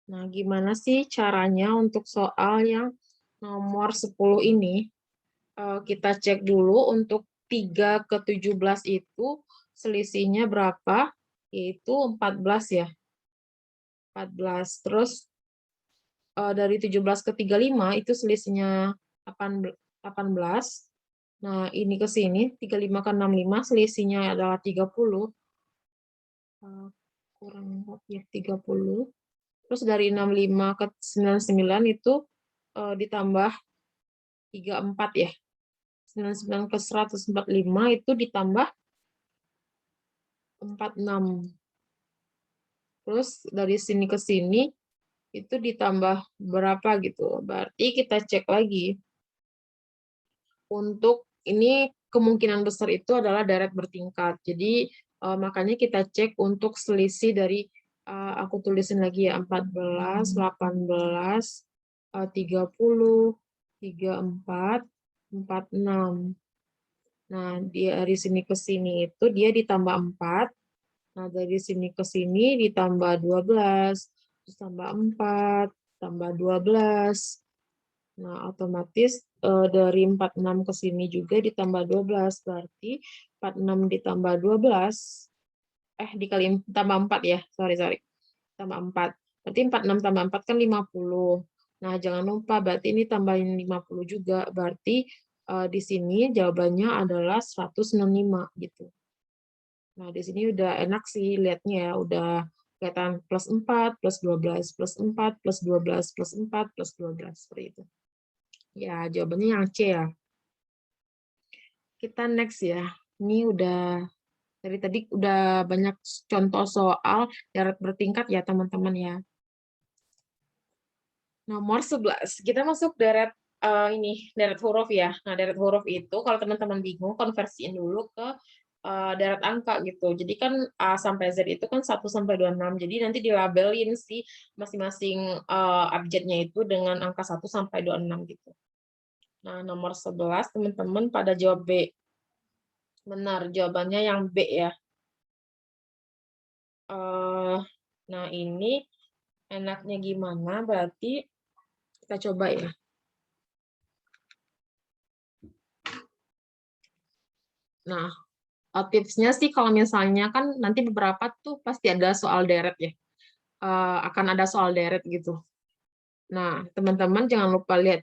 Nah, gimana sih caranya untuk soal yang nomor 10 ini? Kita cek dulu untuk 3 ke 17 itu selisihnya berapa? Yaitu 14 ya. 14. Terus dari 17 ke 35 itu selisihnya 18. Nah, ini ke sini 35 ke 65 selisihnya adalah 30. Kurang ya 30. Terus dari 65 ke 99 itu ditambah 34 ya. 99 ke 145 itu ditambah 46. Terus dari sini ke sini itu ditambah berapa gitu. Berarti kita cek lagi. Untuk ini kemungkinan besar itu adalah deret bertingkat. Jadi makanya kita cek untuk selisih dari aku tulisin lagi ya 14, 18, 30, 34, 46. Nah, dari sini ke sini itu dia ditambah 4. Nah, dari sini ke sini ditambah 12. terus tambah 4, tambah 12. Nah, otomatis dari 46 ke sini juga ditambah 12, berarti 46 ditambah 12, dikali tambah 4 ya, sorry, tambah 4. Berarti 46 tambah 4 kan 50. Nah, jangan lupa berarti ini tambahin 50 juga, berarti di sini jawabannya adalah 165 gitu. Nah, di sini udah enak sih lihatnya ya, udah kelihatan plus 4, plus 12, plus 4, plus 12, plus 4, plus 12, seperti itu. Ya, jawabannya yang C ya. Kita next ya. Ini udah dari tadi udah banyak contoh soal deret bertingkat ya teman-teman ya. Nomor 11. Kita masuk deret ini deret huruf ya. Nah, deret huruf itu kalau teman-teman bingung konversiin dulu ke deret angka gitu. Jadi kan A sampai Z itu kan 1 sampai 26. Jadi nanti dilabelin sih masing-masing abjadnya itu dengan angka 1 sampai 26 gitu. Nah, nomor 11 teman-teman pada jawab B. Benar, jawabannya yang B ya. Nah, ini enaknya gimana? Berarti kita coba ya. Nah, tipsnya sih kalau misalnya kan nanti beberapa tuh pasti ada soal deret ya. Akan ada soal deret gitu. Nah, teman-teman jangan lupa lihat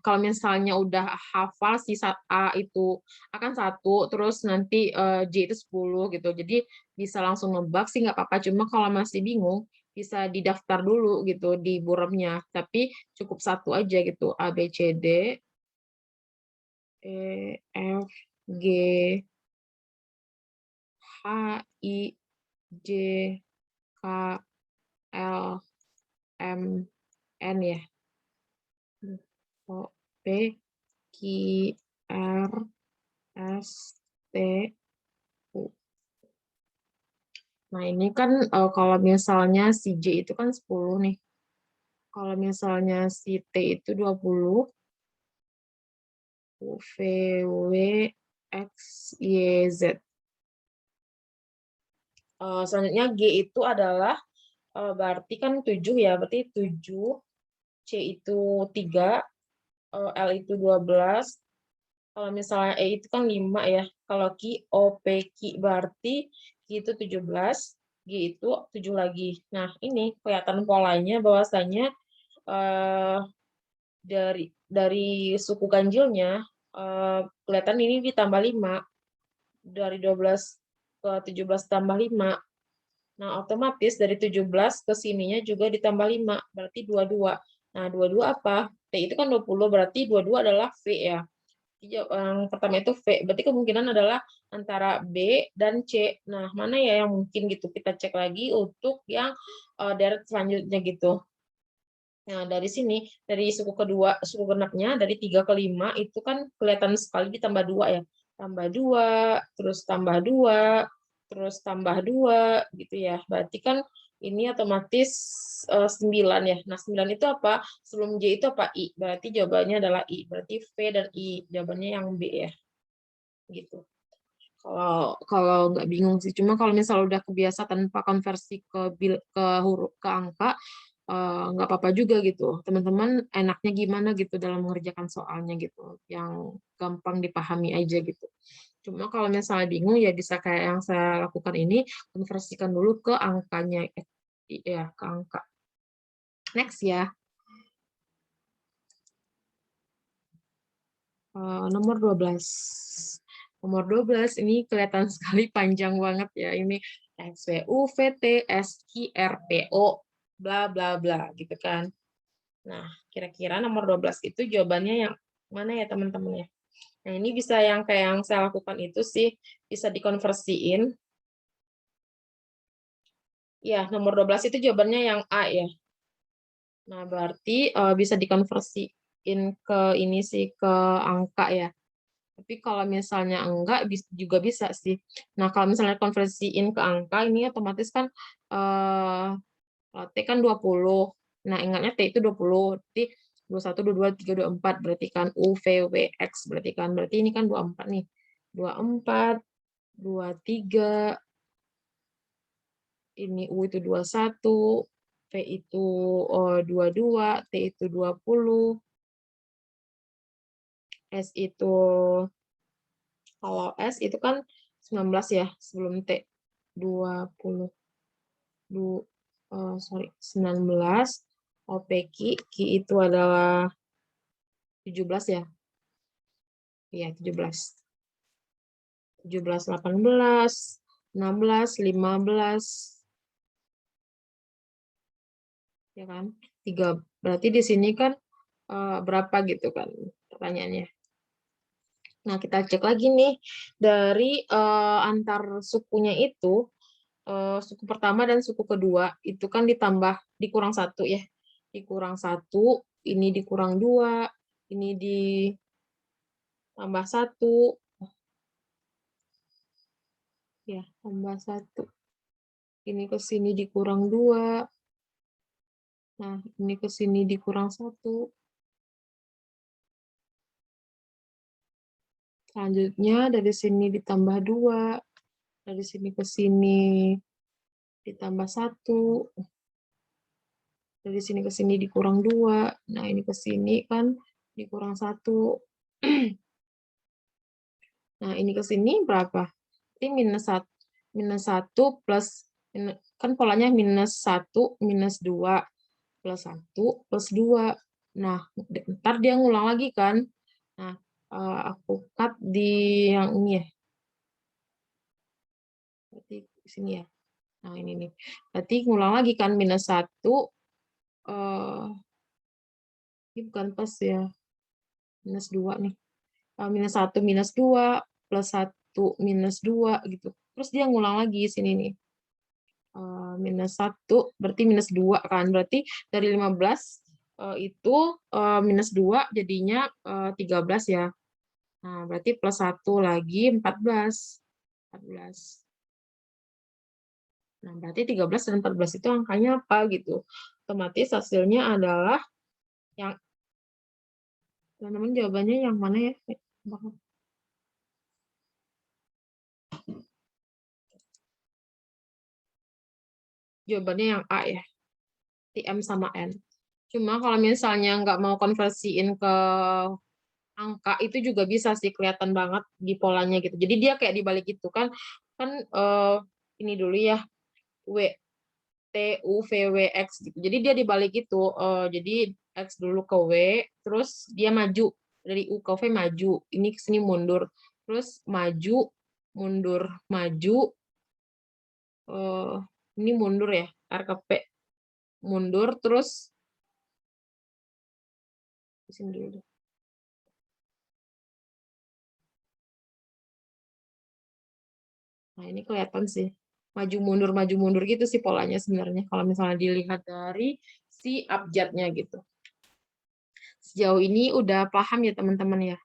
kalau misalnya udah hafal si A itu akan 1, terus nanti J itu 10 gitu. Jadi bisa langsung nebak sih nggak apa-apa. Cuma kalau masih bingung bisa didaftar dulu gitu di buramnya. Tapi cukup 1 aja gitu. A, B, C, D, E, F, G, H, I, J, K, L, M, N ya. O, P, Q, R, S, T, U. Nah, ini kan kalau misalnya si J itu kan 10 nih. Kalau misalnya si T itu 20, U, V, W, X, Y, Z. Selanjutnya G itu adalah berarti kan 7 ya, berarti 7, C itu 3, L itu 12, kalau misalnya E itu kan 5 ya, kalau Q, O, P, Q berarti Q itu 17, G itu 7 lagi. Nah, ini kelihatan polanya bahwasanya dari suku ganjilnya kelihatan ini ditambah 5, dari 12 ke 17 tambah 5. Nah, otomatis dari 17 ke sininya juga ditambah 5, berarti 22. Nah, 22 apa? T itu kan 20, berarti 22 adalah V ya. Yang pertama itu V, berarti kemungkinan adalah antara B dan C. Nah, mana ya yang mungkin gitu? Kita cek lagi untuk yang deret selanjutnya gitu. Nah, dari sini, dari suku kedua, suku genapnya, dari 3 ke 5, itu kan kelihatan sekali ditambah 2 ya. Tambah 2, terus tambah 2, terus tambah 2, gitu ya. Berarti kan ini otomatis 9 ya. Nah, 9 itu apa? Sebelum J itu apa? I. Berarti jawabannya adalah I. Berarti V dan I. Jawabannya yang B ya. Gitu. Kalau nggak bingung sih, cuma kalau misalnya udah kebiasa tanpa konversi ke huruf ke angka, nggak apa-apa juga gitu. Teman-teman enaknya gimana gitu dalam mengerjakan soalnya gitu, yang gampang dipahami aja gitu. Cuma kalau misalnya bingung ya bisa kayak yang saya lakukan ini, konversikan dulu ke angkanya, ya ke angka. Next ya. Nomor 12. Nomor 12 ini kelihatan sekali panjang banget ya. Ini X, Y, U, V, T, S, Q, R, P, O, bla, bla, bla, gitu kan. Nah, kira-kira nomor 12 itu jawabannya yang mana ya, teman-teman ya? Nah, ini bisa yang kayak yang saya lakukan itu sih, bisa dikonversiin. Ya, nomor 12 itu jawabannya yang A ya. Nah, berarti bisa dikonversiin ke ini sih, ke angka ya. Tapi kalau misalnya enggak juga bisa sih. Nah, kalau misalnya konversiin ke angka ini otomatis kan T kan 20. Nah, ingatnya T itu 20. Berarti 21, 22, 23, 24 berarti kan U, V, W, X berarti ini kan 24 nih. 24, 23, ini U itu 21, V itu 22, T itu 20, S itu, kalau S itu kan 19 ya, sebelum T 20, 19, OPQ, Q itu adalah 17 ya, iya 17, 18, 16, 15, ya kan, 3, berarti di sini kan berapa gitu kan pertanyaannya. Nah, kita cek lagi nih dari antar sukunya itu, suku pertama dan suku kedua itu kan dikurang 1 ya. Dikurang 1, ini dikurang 2, ini ditambah 1. Ya, tambah 1. Ini ke sini dikurang 2. Nah, ini ke sini dikurang 1. Selanjutnya dari sini ditambah 2. Dari sini ke sini ditambah 1. Dari sini ke sini dikurang 2. Nah, ini ke sini kan dikurang 1. Nah, ini ke sini berapa? Ini minus 1 plus, kan polanya minus 1, minus 2, plus 1, plus 2. Nah, ntar dia ngulang lagi kan. Nah, aku cut di yang ini ya. Berarti di sini ya. Nah, ini nih. Berarti ngulang lagi kan, minus 1. Ini bukan plus ya. Minus 2 nih. Minus 1, minus 2, plus 1, minus 2 gitu. Terus dia ngulang lagi sini nih. Minus 1, berarti minus 2 kan. Berarti dari 15 itu minus 2 jadinya 13 ya. Nah, berarti plus 1 lagi 14. 14. Nah, berarti 13 dan 14 itu angkanya apa gitu. Otomatis hasilnya adalah yang teman-teman jawabannya yang mana ya? Jawabannya yang A ya. TM sama N. Cuma kalau misalnya nggak mau konversiin ke angka, itu juga bisa sih kelihatan banget di polanya gitu. Jadi dia kayak dibalik itu kan ini dulu ya, W T U V W X gitu. Jadi dia dibalik itu. Jadi X dulu ke W, terus dia maju dari U ke V maju. Ini ke sini mundur. Terus maju, mundur, maju. Ini mundur ya, R ke P mundur, terus di sini dulu. Nah, ini kelihatan sih. Maju mundur gitu sih polanya sebenarnya. Kalau misalnya dilihat dari si abjadnya gitu. Sejauh ini udah paham ya teman-teman ya?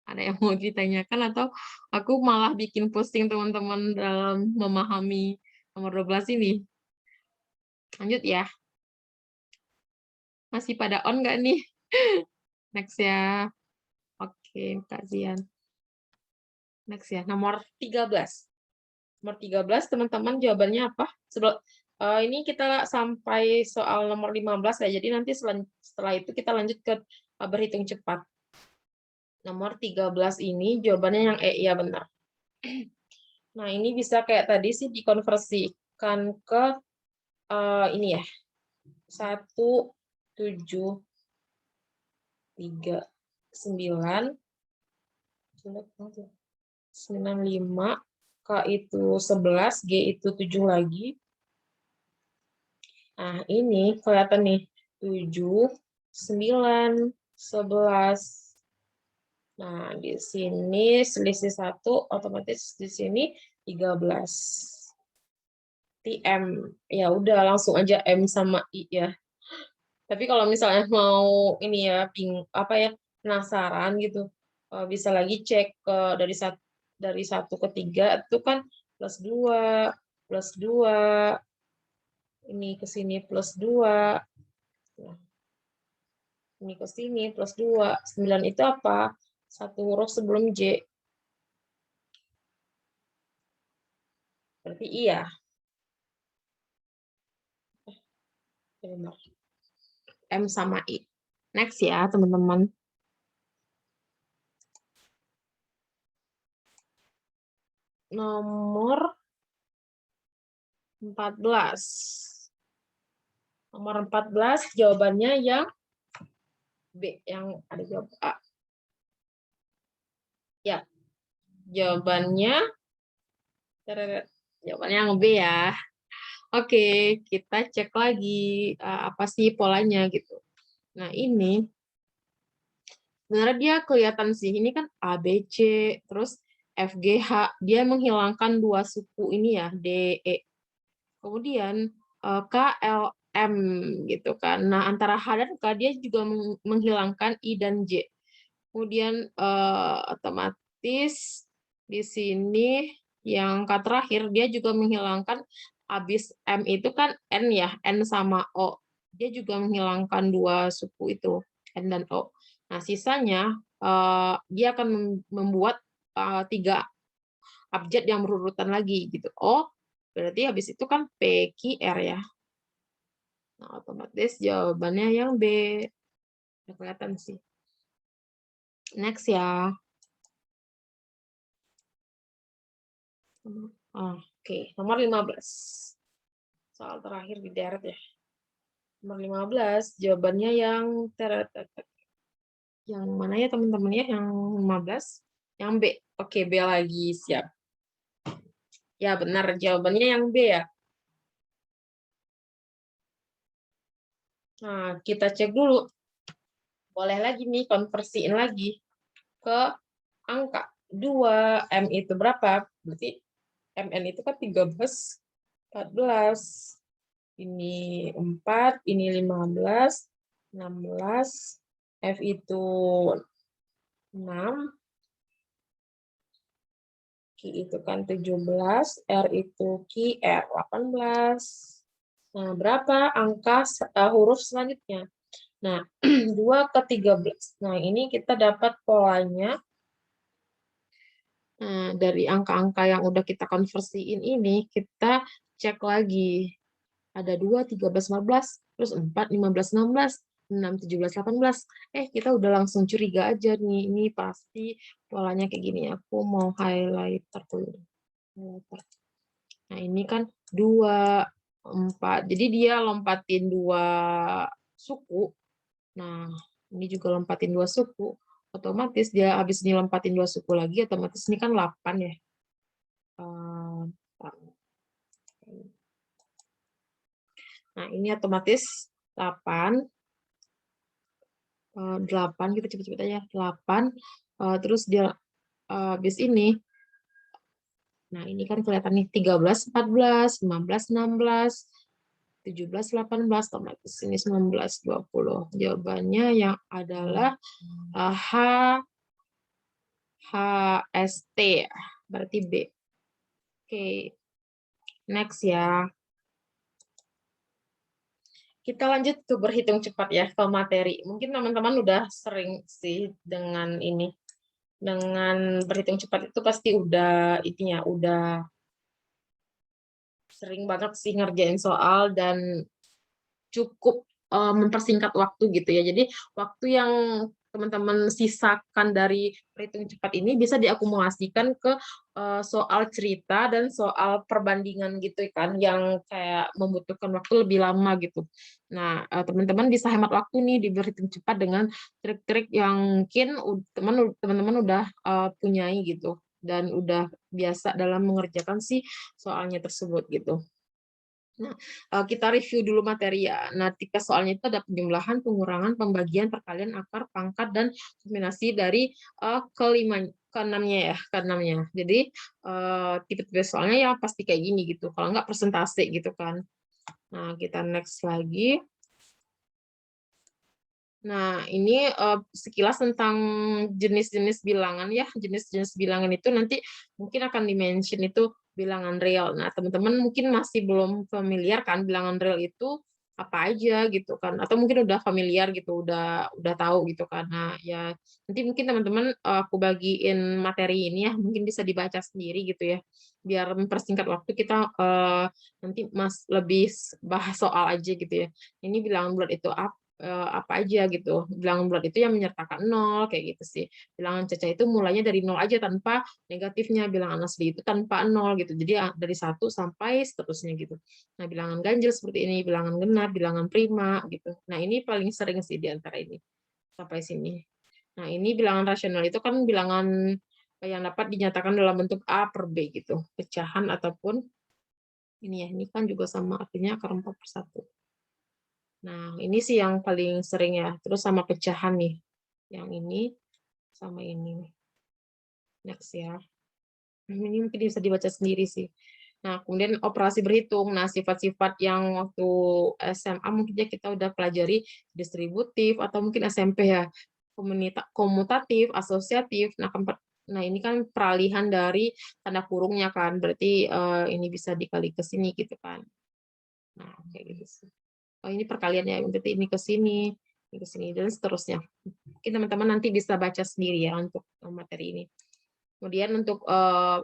Ada yang mau ditanyakan atau aku malah bikin posting teman-teman dalam memahami nomor 12 ini? Lanjut ya. Masih pada on nggak nih? Next ya. Oke, Kak Zian. Next ya, nomor 13. Nomor 13, teman-teman jawabannya apa? Ini kita sampai soal nomor 15 ya, jadi nanti setelah itu kita lanjut ke berhitung cepat. Nomor 13 ini jawabannya yang E, ya benar. Nah, ini bisa kayak tadi sih dikonversikan ke ini ya, 1, 7, 3, 9, 5, K itu 11, G itu 7 lagi. Nah, ini kelihatan nih, 7, 9, 11. Nah, di sini selisih 1, otomatis di sini 13. TM, ya udah langsung aja M sama I ya. Tapi kalau misalnya mau ini ya, penasaran gitu, bisa lagi cek dari 1 ke 3 itu kan plus 2, plus 2, ini ke sini plus 2. Nah, ini ke sini plus 2. 9 itu apa? 1 huruf sebelum J. Berarti iya. Benar. M sama I. Next ya, teman-teman. Nomor 14. Nomor 14 jawabannya yang B, yang ada jawab A. Ya, jawabannya yang B ya. Oke, kita cek lagi apa sih polanya gitu. Nah, ini sebenarnya dia kelihatan sih. Ini kan A, B, C, terus F, G, H. Dia menghilangkan dua suku ini ya, D, E. Kemudian K, L, M gitu kan. Nah, antara H dan K dia juga menghilangkan I dan J. Kemudian otomatis di sini yang K terakhir dia juga menghilangkan habis M itu kan N ya, N sama O. Dia juga menghilangkan dua suku itu, N dan O. Nah, sisanya dia akan membuat tiga abjad yang berurutan lagi gitu. O berarti habis itu kan P, Q, R ya. Nah, otomatis jawabannya yang B. Udah kelihatan sih. Next ya. Oke, nomor 15. Soal terakhir di deret ya. Nomor 15, jawabannya yang yang mana ya teman-teman ya? Yang 15? Yang B. Oke, B lagi, siap. Ya, benar. Jawabannya yang B ya. Nah, kita cek dulu. Boleh lagi nih, konversiin lagi ke angka. 2, M itu berapa? Berarti MN itu kan 13, 14. Ini 4, ini 15, 16, F itu 6, Q itu kan 17, R itu QR 18. Nah, berapa angka huruf selanjutnya? Nah, 2 ke 13. Nah, ini kita dapat polanya. Nah, dari angka-angka yang udah kita konversiin ini, kita cek lagi. Ada 2, 13, 15, terus 4, 15, 16, 6, 17, 18. Kita udah langsung curiga aja nih. Ini pasti polanya kayak gini. Aku mau highlighter dulu. Nah, ini kan 2, 4. Jadi dia lompatin 2 suku. Nah, ini juga lompatin 2 suku. Otomatis dia habis ini lompatin 2 suku lagi, otomatis ini kan 8 ya. Nah, ini otomatis 8. 8, kita cepet-cepet aja. 8, terus dia habis ini. Nah, ini kan kelihatan nih 13, 14, 15, 16, 17, 18, otomatis ini 19, 20. Jawabannya yang adalah H, HST, berarti B. Oke, next ya. Kita lanjut ke berhitung cepat ya, ke materi. Mungkin teman-teman udah sering sih dengan ini. Dengan berhitung cepat itu pasti udah sering banget sih ngerjain soal dan cukup mempersingkat waktu gitu ya. Jadi waktu yang teman-teman sisakan dari perhitung cepat ini bisa diakumulasikan ke soal cerita dan soal perbandingan gitu kan, yang kayak membutuhkan waktu lebih lama gitu. Nah, teman-teman bisa hemat waktu nih di berhitung cepat dengan trik-trik yang mungkin teman-teman udah punyai gitu dan udah biasa dalam mengerjakan si soalnya tersebut gitu. Nah, kita review dulu materi ya. Nah, tipe soalnya itu ada penjumlahan, pengurangan, pembagian, perkalian, akar, pangkat, dan kombinasi dari keenamnya ya, keenamnya. Jadi, tipe-tipe soalnya ya pasti kayak gini gitu. Kalau nggak persentase gitu kan. Nah, kita next lagi. Nah, ini sekilas tentang jenis-jenis bilangan ya. Jenis-jenis bilangan itu nanti mungkin akan di-mention itu bilangan real. Nah, teman-teman mungkin masih belum familiar kan bilangan real itu apa aja gitu kan, atau mungkin udah familiar gitu, udah tahu gitu kan. Nah, ya nanti mungkin teman-teman, aku bagiin materi ini ya, mungkin bisa dibaca sendiri gitu ya, biar mempersingkat waktu kita, nanti lebih bahas soal aja gitu ya. Ini bilangan bulat itu apa aja gitu, bilangan bulat itu yang menyertakan nol, kayak gitu sih. Bilangan cacah itu mulainya dari nol aja tanpa negatifnya, bilangan asli itu tanpa nol gitu, jadi dari 1 sampai seterusnya gitu. Nah, bilangan ganjil seperti ini, bilangan genap, bilangan prima gitu. Nah, ini paling sering sih di antara ini, sampai sini. Nah, ini bilangan rasional itu kan bilangan yang dapat dinyatakan dalam bentuk A per B gitu, pecahan ataupun ini ya, ini kan juga sama artinya akar 4/1. Nah, ini sih yang paling sering ya, terus sama pecahan nih, yang ini sama ini. Next ya. Ini mungkin bisa dibaca sendiri sih. Nah, kemudian operasi berhitung. Nah, sifat-sifat yang waktu SMA mungkin ya kita udah pelajari distributif atau mungkin SMP ya, komutatif, asosiatif. Nah, ini kan peralihan dari tanda kurungnya kan, berarti ini bisa dikali ke sini gitu kan. Nah, kayak gitu sih. Oh, ini perkalian ya, berarti ini ke sini, dan seterusnya. Mungkin teman-teman nanti bisa baca sendiri ya untuk materi ini. Kemudian untuk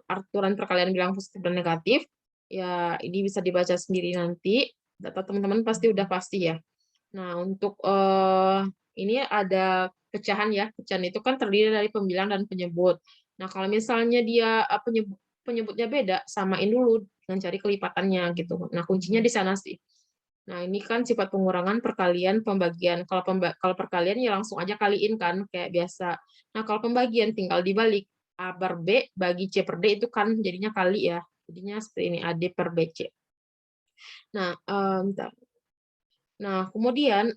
aturan perkalian bilang positif dan negatif, ya ini bisa dibaca sendiri nanti. Data teman-teman pasti ya. Nah, untuk ini ada pecahan ya. Pecahan itu kan terdiri dari pembilang dan penyebut. Nah, kalau misalnya dia penyebutnya beda, samain dulu dengan cari kelipatannya gitu. Nah, kuncinya di sana sih. Nah, ini kan sifat pengurangan, perkalian, pembagian. Kalau perkalian ya langsung aja kaliin kan, kayak biasa. Nah, kalau pembagian tinggal dibalik. A per B bagi C per D itu kan jadinya kali ya. Jadinya seperti ini, AD per BC. Nah, bentar. Nah, kemudian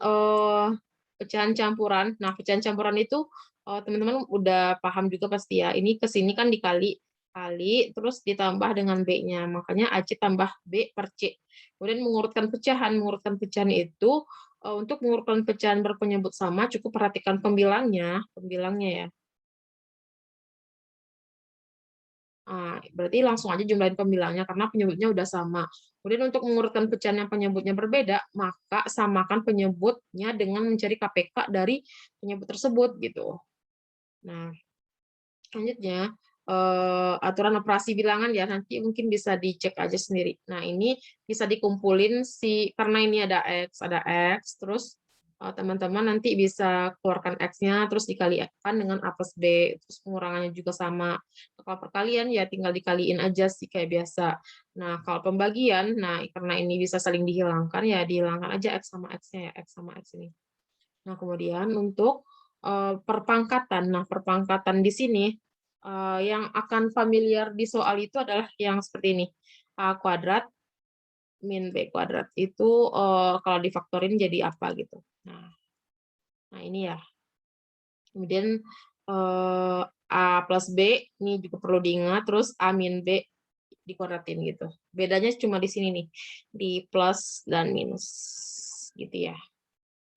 pecahan campuran. Nah, pecahan campuran itu teman-teman udah paham juga pasti ya. Ini ke sini kan dikali kali terus ditambah dengan B-nya. Makanya AC tambah B per C. Kemudian mengurutkan pecahan itu untuk mengurutkan pecahan berpenyebut sama cukup perhatikan pembilangnya ya. Nah, berarti langsung aja jumlahin pembilangnya karena penyebutnya udah sama. Kemudian untuk mengurutkan pecahan yang penyebutnya berbeda, maka samakan penyebutnya dengan mencari KPK dari penyebut tersebut gitu. Nah, selanjutnya aturan operasi bilangan ya, nanti mungkin bisa dicek aja sendiri. Nah, ini bisa dikumpulin karena ini ada X, terus teman-teman nanti bisa keluarkan X-nya, terus dikalikan dengan A plus B, terus pengurangannya juga sama. Kalau perkalian ya tinggal dikaliin aja sih kayak biasa. Nah, kalau pembagian, nah karena ini bisa saling dihilangkan, ya dihilangkan aja X sama X-nya ya, X sama X ini. Nah, kemudian untuk perpangkatan. Nah, perpangkatan di sini yang akan familiar di soal itu adalah yang seperti ini. A kuadrat min B kuadrat. Itu kalau difaktorin jadi apa gitu. Nah ini ya. Kemudian A plus B, ini juga perlu diingat. Terus A min B dikuadratin gitu. Bedanya cuma di sini nih. Di plus dan minus. Gitu ya.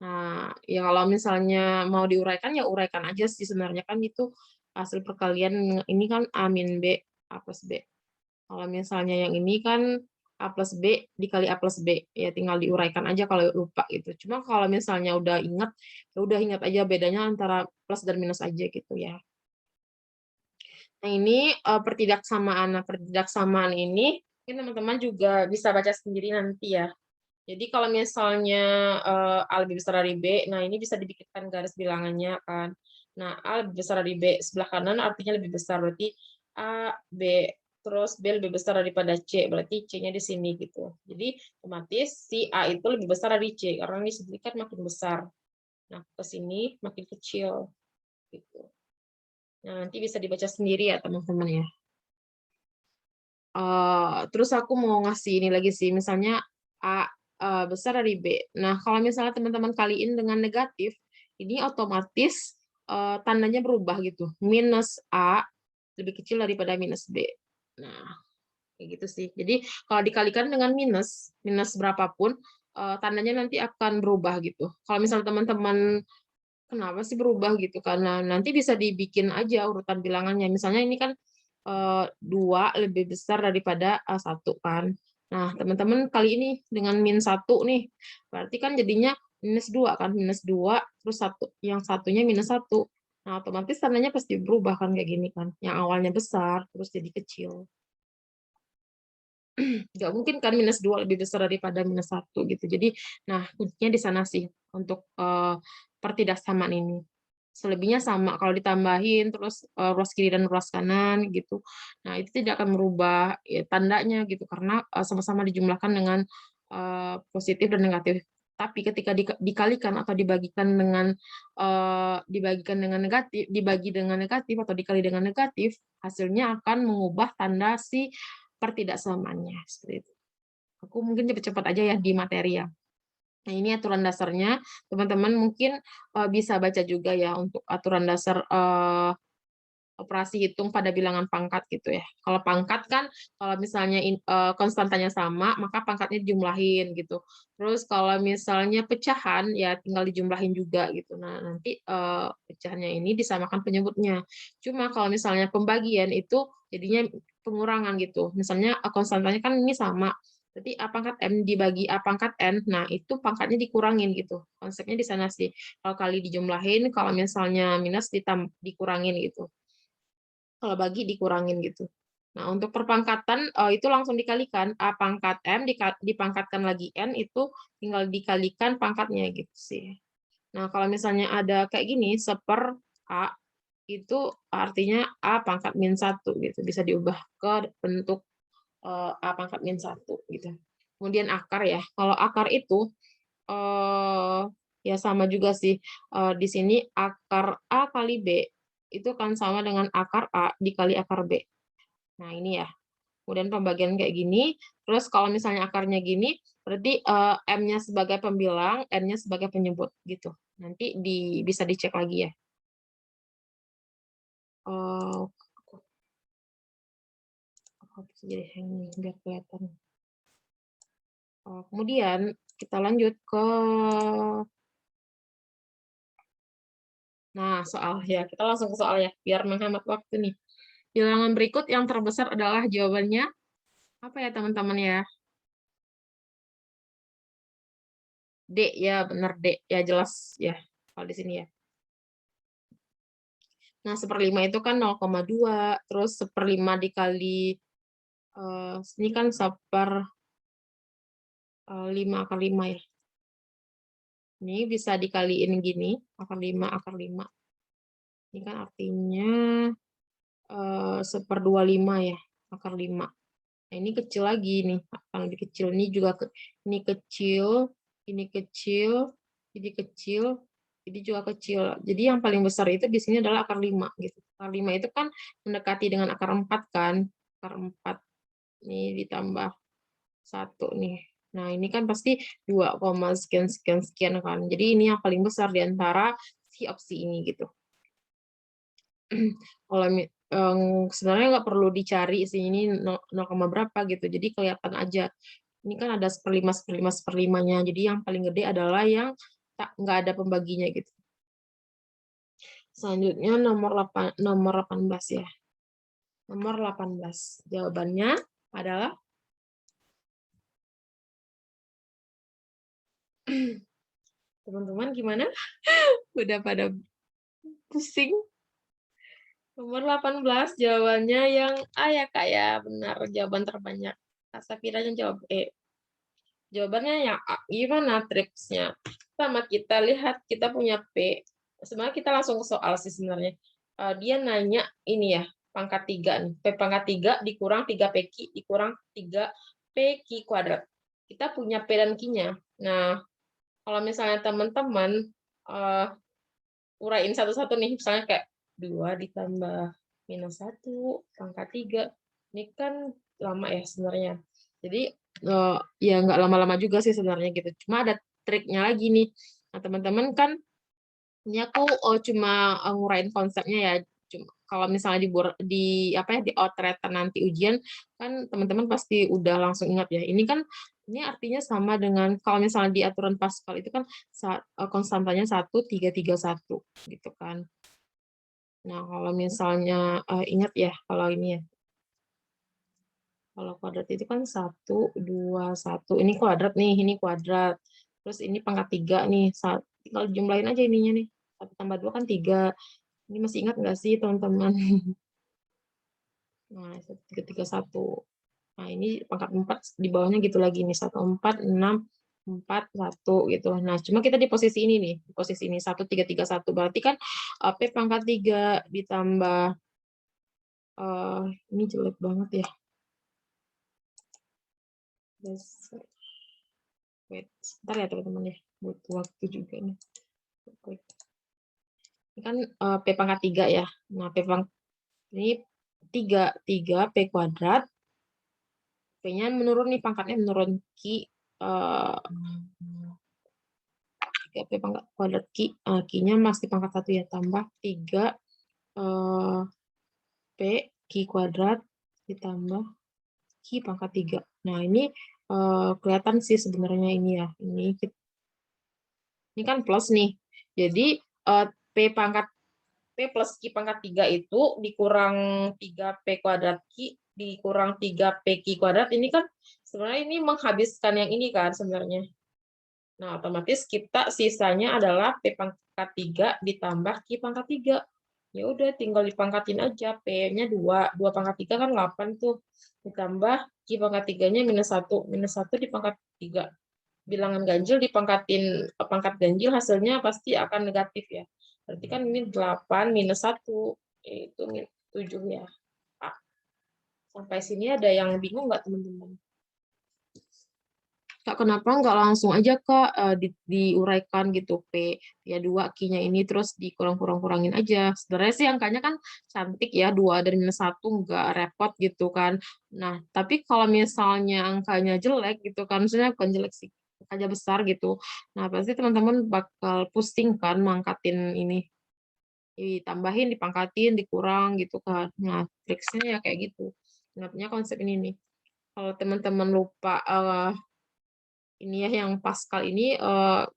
Nah, ya kalau misalnya mau diuraikan ya uraikan aja sih sebenarnya kan itu hasil perkalian ini kan A min B, A plus B. Kalau misalnya yang ini kan A plus B dikali A plus B, ya tinggal diuraikan aja kalau lupa gitu. Cuma kalau misalnya udah ingat, ya udah ingat aja bedanya antara plus dan minus aja gitu ya. Nah ini pertidaksamaan. Nah pertidaksamaan ini mungkin teman-teman juga bisa baca sendiri nanti ya. Jadi kalau misalnya A lebih besar dari B, nah ini bisa dibikinkan garis bilangannya kan. Nah, A lebih besar dari B, sebelah kanan artinya lebih besar, berarti A, B, terus B lebih besar daripada C, berarti C-nya di sini gitu. Jadi otomatis si A itu lebih besar dari C, karena ini sedikit makin besar. Nah, ke sini makin kecil. Gitu. Nah, nanti bisa dibaca sendiri ya teman-teman ya. Terus aku mau ngasih ini lagi sih, misalnya A besar dari B. Nah, kalau misalnya teman-teman kaliin dengan negatif, ini otomatis tandanya berubah gitu. Minus A lebih kecil daripada minus B. Nah, kayak gitu sih. Jadi kalau dikalikan dengan minus berapapun, tandanya nanti akan berubah gitu. Kalau misalnya teman-teman kenapa sih berubah gitu? Karena nanti bisa dibikin aja urutan bilangannya. Misalnya ini kan 2 lebih besar daripada 1 kan. Nah, teman-teman kali ini dengan min 1 nih, berarti kan jadinya minus 2 kan, minus 2, terus yang satunya minus 1. Nah, otomatis tandanya pasti berubah kan kayak gini kan, yang awalnya besar, terus jadi kecil. Nggak mungkin kan minus 2 lebih besar daripada minus 1 gitu. Jadi, nah kuncinya di sana sih untuk pertidaksamaan ini. Selebihnya sama, kalau ditambahin terus ruas kiri dan ruas kanan gitu. Nah, itu tidak akan merubah ya, tandanya gitu karena sama-sama dijumlahkan dengan positif dan negatif. Tapi ketika dikalikan atau dibagikan dengan negatif, dibagi dengan negatif atau dikali dengan negatif, hasilnya akan mengubah tanda si pertidaksamaannya seperti itu. Aku mungkin cepat-cepat aja ya di materi ya. Nah, ini aturan dasarnya. Teman-teman mungkin bisa baca juga ya untuk aturan dasar operasi hitung pada bilangan pangkat gitu ya. Kalau pangkat kan kalau misalnya konstantanya sama, maka pangkatnya dijumlahin gitu. Terus kalau misalnya pecahan ya tinggal dijumlahin juga gitu. Nah, nanti pecahannya ini disamakan penyebutnya. Cuma kalau misalnya pembagian itu jadinya pengurangan gitu. Misalnya konstantanya kan ini sama. Berarti A pangkat M dibagi A pangkat N, nah itu pangkatnya dikurangin gitu. Konsepnya di sana sih. Kalau kali dijumlahin, kalau misalnya minus dikurangin gitu. Kalau bagi dikurangin gitu. Nah, untuk perpangkatan itu langsung dikalikan A pangkat M dipangkatkan lagi N itu tinggal dikalikan pangkatnya gitu sih. Nah, kalau misalnya ada kayak gini seper A itu artinya A pangkat min 1 gitu. Bisa diubah ke bentuk A pangkat min 1 gitu. Kemudian akar ya. Kalau akar itu ya sama juga sih. Di sini akar A kali B itu kan sama dengan akar A dikali akar B. Nah, ini ya. Kemudian pembagian kayak gini. Terus kalau misalnya akarnya gini, berarti M-nya sebagai pembilang, N-nya sebagai penyebut gitu. Nanti bisa dicek lagi ya. Oh, aku bisa jadi hang biar kelihatan. Kemudian kita lanjut ke soal ya. Kita langsung ke soal ya, biar menghemat waktu nih. Bilangan berikut yang terbesar adalah jawabannya apa ya teman-teman ya? D ya, benar D. Ya jelas ya kalau di sini ya. Nah, 1/5 itu kan 0,2, terus 1/5 dikali ini kan 1/5 akar 5 ya. Ini bisa dikaliin gini, akar 5 akar 5. Ini kan artinya 1/25 ya, akar 5. Nah, ini kecil lagi nih, akan lebih kecil. Ini juga ini kecil, ini kecil, ini kecil, ini juga kecil. Jadi yang paling besar itu di sini adalah akar 5 gitu. Akar 5 itu kan mendekati dengan akar 4 kan. Akar 4 ini ditambah 1 nih. Nah, ini kan pasti 2, sekian sekian sekian kan. Jadi ini yang paling besar di antara si opsi ini gitu. Kalau sebenarnya nggak perlu dicari sih ini 0, berapa gitu. Jadi kelihatan aja. Ini kan ada 1/5, 1/5, 1/5-nya. Jadi yang paling gede adalah yang nggak ada pembaginya gitu. Selanjutnya nomor 18 ya. Nomor 18. Jawabannya adalah teman-teman gimana? Udah pada pusing? Nomor 18 jawabannya yang A ya Kak ya, benar jawaban terbanyak. Kak Safiranya jawab E. Jawabannya yang A. Gimana triksnya? Pertama kita lihat kita punya P. Sebenarnya kita langsung ke soal sih sebenarnya. Dia nanya ini ya, pangkat 3 nih. P pangkat 3 dikurang 3PQ dikurang 3PQ kuadrat. Kita punya P dan Q-nya. Nah, kalau misalnya teman-teman uraiin satu-satu nih, misalnya kayak 2 ditambah minus 1 pangkat 3. Ini kan lama ya sebenarnya. Jadi ya nggak lama-lama juga sih sebenarnya gitu. Cuma ada triknya lagi nih. Nah, teman-teman kan ini aku cuma ngurain konsepnya ya. Cuma kalau misalnya di outretan nanti ujian kan teman-teman pasti udah langsung ingat ya. Ini kan ini artinya sama dengan kalau misalnya di aturan Pascal itu kan konstantanya 1,331 gitu kan. Nah, kalau misalnya ingat ya kalau ini ya. Kalau kuadrat itu kan 1, 2, 1. Ini kuadrat nih, ini kuadrat. Terus ini pangkat 3 nih. Tinggal jumlahin aja ininya nih. 1 tambah 2 kan 3. Ini masih ingat nggak sih, teman-teman? Nah, 3, 3, 1. Nah, ini pangkat 4 di bawahnya gitu lagi nih. 1, 4, 6, 4, 1 gitu. Nah, cuma kita di posisi ini nih. Di posisi ini 1, 3, 3, 1. Berarti kan P pangkat 3 ditambah ini jelek banget ya. Wait, sebentar ya teman-teman ya. Butuh waktu juga nih. Ini kan P pangkat 3 ya. Nah, ini 3 P kuadrat. P-nya menurun nih, pangkatnya menurun. Ki 3 P pangkat kuadrat Ki. Ki-nya masih pangkat 1 ya. Tambah 3 P Ki kuadrat ditambah Ki pangkat 3. Nah, ini kelihatan sih sebenarnya ini ya. Ini kan plus nih. Jadi P pangkat P plus Q pangkat 3 itu dikurang 3P kuadrat Q dikurang 3PQ kuadrat, ini kan sebenarnya ini menghabiskan yang ini kan sebenarnya. Nah, otomatis kita sisanya adalah P pangkat 3 ditambah Q pangkat 3. Ya udah tinggal dipangkatin aja, P-nya 2, 2 pangkat 3 kan 8 tuh. Ditambah Q pangkat 3-nya minus 1 di pangkat 3. Bilangan ganjil dipangkatin pangkat ganjil, hasilnya pasti akan negatif ya. Berarti kan ini 8 minus 1, itu 7 ya. Sampai sini ada yang bingung nggak teman-teman? Kak, kenapa nggak langsung aja Kak diuraikan gitu P ya 2 Q-nya ini terus dikurang-kurangin aja. Sebenarnya sih angkanya kan cantik ya, 2 dan minus 1 nggak repot gitu kan. Nah, tapi kalau misalnya angkanya jelek gitu kan, maksudnya bukan jelek sih, angkanya besar gitu. Nah, pasti teman-teman bakal pusing kan mangkatin ini. Ditambahin, dipangkatin, dikurang gitu kan. Nah, triksnya ya kayak gitu. Sebenarnya konsep ini nih. Kalau teman-teman lupa ini ya yang Pascal ini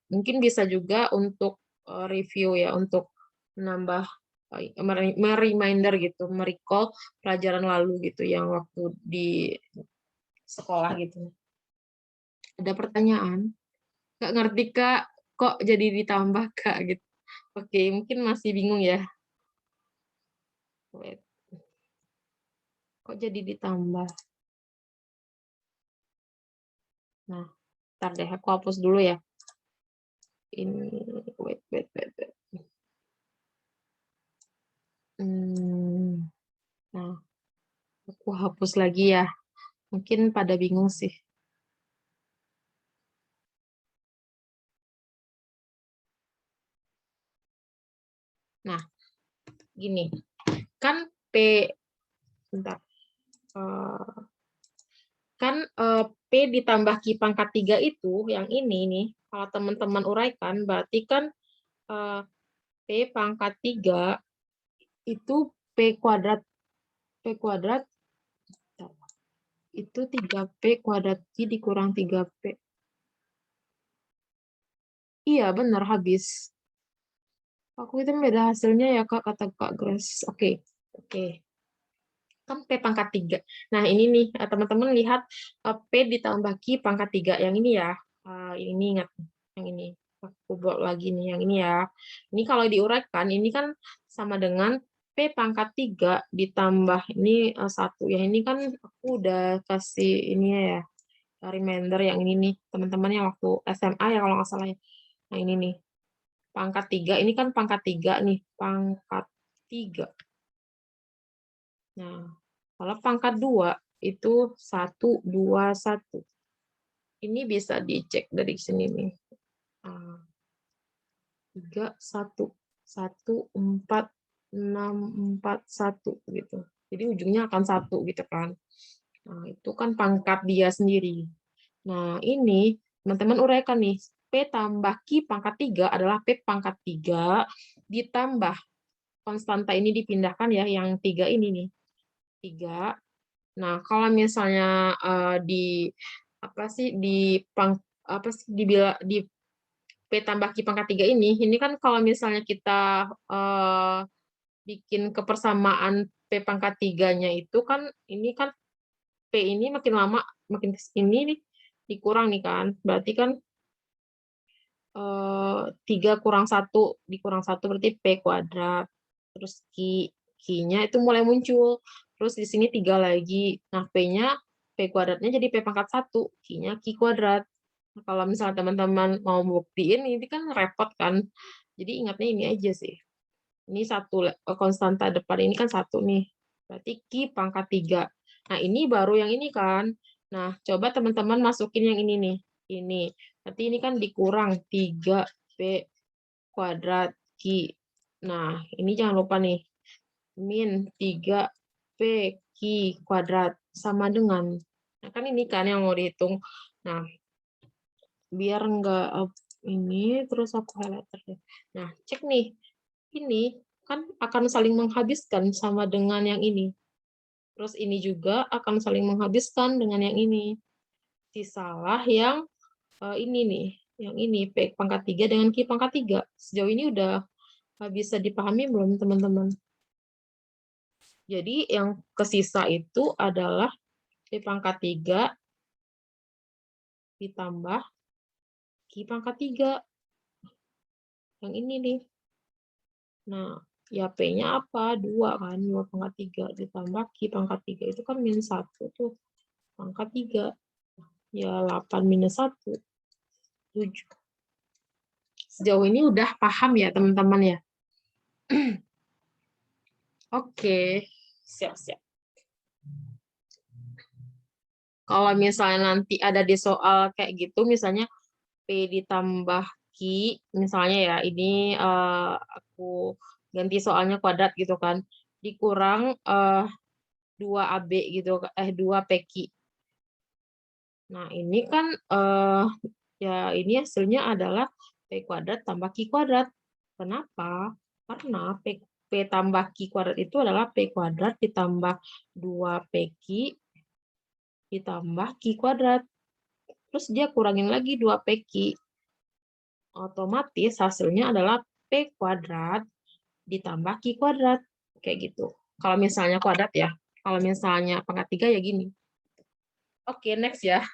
mungkin bisa juga untuk review ya, untuk menambah reminder gitu, merecall pelajaran lalu gitu yang waktu di sekolah gitu. Ada pertanyaan? Nggak ngerti Kak, kok jadi ditambah Kak gitu. Oke, mungkin masih bingung ya. Wait. Kok jadi ditambah? Nah, ntar deh aku hapus dulu ya. Ini wait. Nah, aku hapus lagi ya. Mungkin pada bingung sih. Nah, gini. Kan P bentar. Kan P ditambah Q pangkat 3 itu yang ini nih. Kalau teman-teman uraikan berarti kan P pangkat 3 itu P kuadrat itu 3P kuadrat Q dikurang 3P. Iya, benar habis. Aku itu beda hasilnya ya Kak, kata Kak Grace. Oke. Kan P pangkat 3. Nah, ini nih, teman-teman lihat P ditambah Q pangkat 3. Yang ini ya. Ini ingat. Yang ini. Aku buat lagi nih, yang ini ya. Ini kalau diuraikan, ini kan sama dengan P pangkat 3 ditambah ini 1. Yang ini kan aku udah kasih ini ya, reminder yang ini nih. Teman-teman yang waktu SMA ya kalau nggak salah ya. Nah, ini nih. Pangkat 3, ini kan pangkat 3 nih. Pangkat 3. Nah, kalau pangkat 2 itu 1, 2, 1. Ini bisa dicek dari sini nih. 3, 1, 1, 4, 6, 4, 1 gitu. Jadi ujungnya akan 1 gitu kan. Nah, itu kan pangkat dia sendiri. Nah, ini teman-teman uraikan nih. P tambah Q pangkat 3 adalah P pangkat 3 ditambah konstanta ini dipindahkan ya, yang 3 ini nih. 3. Nah, kalau misalnya di apa sih di apa sih di P tambah Q pangkat 3 ini kan kalau misalnya kita bikin kepersamaan P pangkat 3-nya itu kan ini kan P ini makin lama, makin ke sini nih, dikurang nih kan. Berarti kan 3 kurang 1, dikurang 1 berarti P kuadrat. Terus Q-nya itu mulai muncul. Terus di sini 3 lagi. Nah, P-nya, P kuadratnya jadi P pangkat 1, Q-nya Q kuadrat. Nah, kalau misalnya teman-teman mau buktiin, ini kan repot kan. Jadi ingatnya ini aja sih. Ini satu, konstanta depan ini kan 1 nih. Berarti Q pangkat 3. Nah, ini baru yang ini kan. Nah, coba teman-teman masukin yang ini nih. Ini. Berarti ini kan dikurang 3P kuadrat Q. Nah, ini jangan lupa nih. Min 3P Q kuadrat sama dengan. Nah, kan ini kan yang mau dihitung. Nah, biar enggak ini, terus aku highlighter deh. Nah, cek nih. Ini kan akan saling menghabiskan sama dengan yang ini. Terus ini juga akan saling menghabiskan dengan yang ini. Sisalah yang ini nih, yang ini P pangkat 3 dengan Q pangkat 3. Sejauh ini udah bisa dipahami belum teman-teman? Jadi yang kesisa itu adalah P pangkat 3 ditambah Q pangkat 3. Yang ini nih. Nah, ya P-nya apa? 2 kan, 2 pangkat 3 ditambah Q pangkat 3 itu kan min 1 tuh. Pangkat 3. Ya 8 minus 1. 7. Sejauh ini udah paham ya teman-teman ya? Oke, siap-siap. Kalau misalnya nanti ada di soal kayak gitu, misalnya P ditambah Q, misalnya ya, ini aku ganti soalnya kuadrat gitu kan, dikurang 2AB gitu, 2PQ. Nah, ini kan ya ini hasilnya adalah P kuadrat tambah Q kuadrat. Kenapa? Karena P tambah Q kuadrat itu adalah P kuadrat ditambah 2PQ ditambah Q kuadrat. Terus dia kurangin lagi 2PQ. Otomatis hasilnya adalah P kuadrat ditambah Q kuadrat. Kayak gitu. Kalau misalnya kuadrat ya. Kalau misalnya pangkat 3 ya gini. Oke, next ya.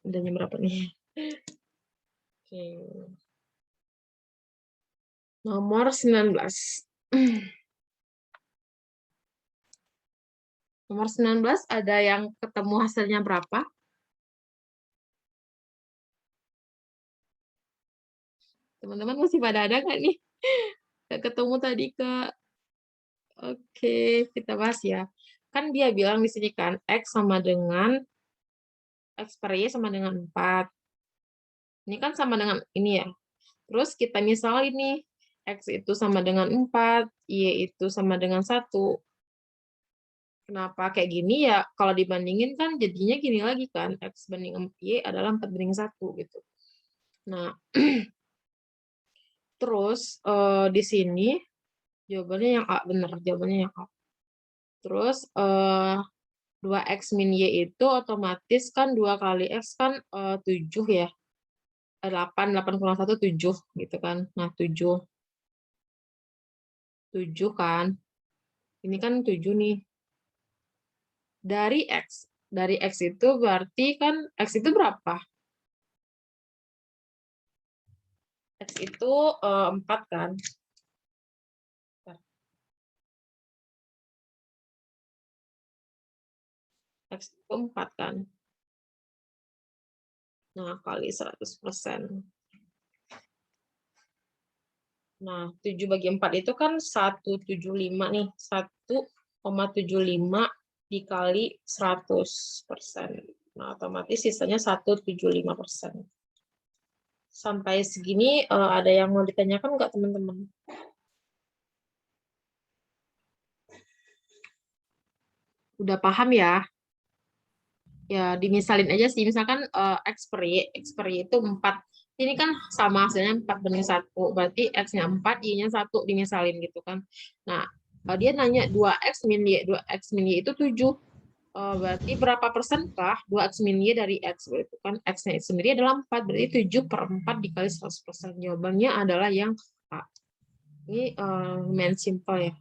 Udah jam berapa nih? Oke. Nomor 19. Nomor 19 ada yang ketemu hasilnya berapa? Teman-teman masih pada ada nggak nih? Nggak ketemu tadi, Kak. Oke, kita bahas ya. Kan dia bilang di sini kan, X sama dengan, X per Y sama dengan 4. Ini kan sama dengan ini ya. Terus kita misal ini, X itu sama dengan 4, Y itu sama dengan 1. Kenapa kayak gini ya? Kalau dibandingin kan jadinya gini lagi kan, X banding Y adalah 4:1 gitu. Nah, terus di sini jawabannya yang A, benar, jawabannya yang A. Terus 2X min Y itu otomatis kan 2 kali X kan 7 ya. 8 kurang 1, 7 gitu kan. Nah, 7 kan. Ini kan 7 nih. Dari X itu berarti kan X itu berapa? X itu 4 kan. X itu 4 kan. Nah, kali 100%. Nah, 7 bagi 4 itu kan 175 nih. 1,75 dikali 100%. Nah, otomatis sisanya 175%. Sampai segini ada yang mau ditanyakan nggak, teman-teman? Udah paham ya? Ya, dimisalin aja sih. Misalkan X per Y itu 4. Ini kan sama hasilnya 4:1. Berarti X-nya 4, Y-nya 1 dimisalin gitu kan. Nah, dia nanya 2X min Y. 2X min Y itu 7. Berarti berapa persenkah 2X min Y dari X? Berarti kan X-nya sendiri adalah 4. Berarti 7/4 dikali 100%. Jawabannya adalah yang A. Ini lumayan simple ya.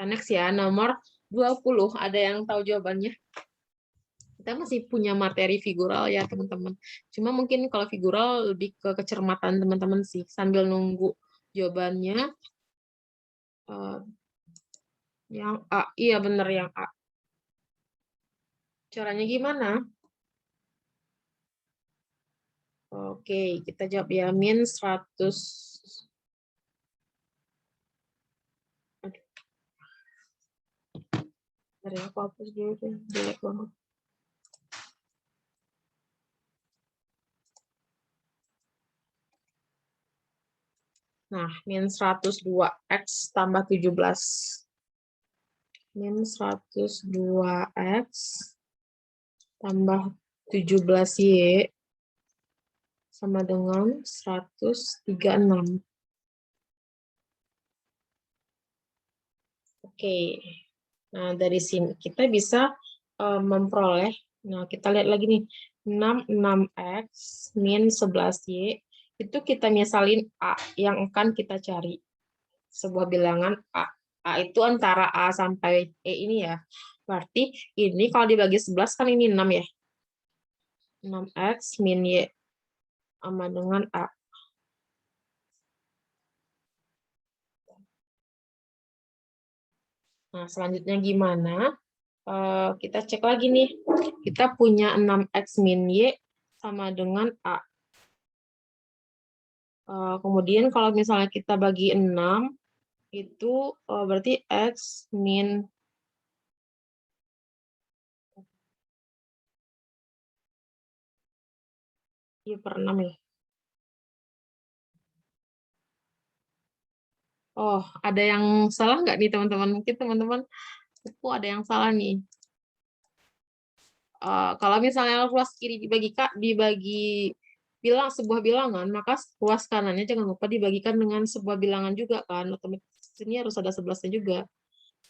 Next ya, nomor 20. Ada yang tahu jawabannya? Kita masih punya materi figural ya, teman-teman. Cuma mungkin kalau figural lebih ke kecermatan teman-teman sih. Sambil nunggu jawabannya, eh, yang A. Iya, bener yang A. Caranya gimana? Oke, kita jawab ya. Min 100. Aduh, bentar ya, aku hapus dulu deh. Jelek banget. Nah, min 102x tambah 17. Min 102x tambah 17y sama dengan 136. Oke. Nah, dari sini kita bisa memperoleh, nah kita lihat lagi nih, 66x min 11y, itu kita misalin A yang akan kita cari. Sebuah bilangan A. A itu antara A sampai E ini ya. Berarti ini kalau dibagi 11 kan ini 6 ya. 6x min Y sama dengan A. Nah, selanjutnya gimana? Kita cek lagi nih. Kita punya 6x min Y sama dengan A. Kemudian kalau misalnya kita bagi 6, itu berarti X min Y per 6 ya. Oh, ada yang salah nggak nih teman-teman? Mungkin teman-teman, ada yang salah nih. Kalau misalnya ruas kiri dibagi bilang sebuah bilangan, maka ruas kanannya jangan lupa dibagikan dengan sebuah bilangan juga kan. Otomatis ini harus ada 11-nya juga.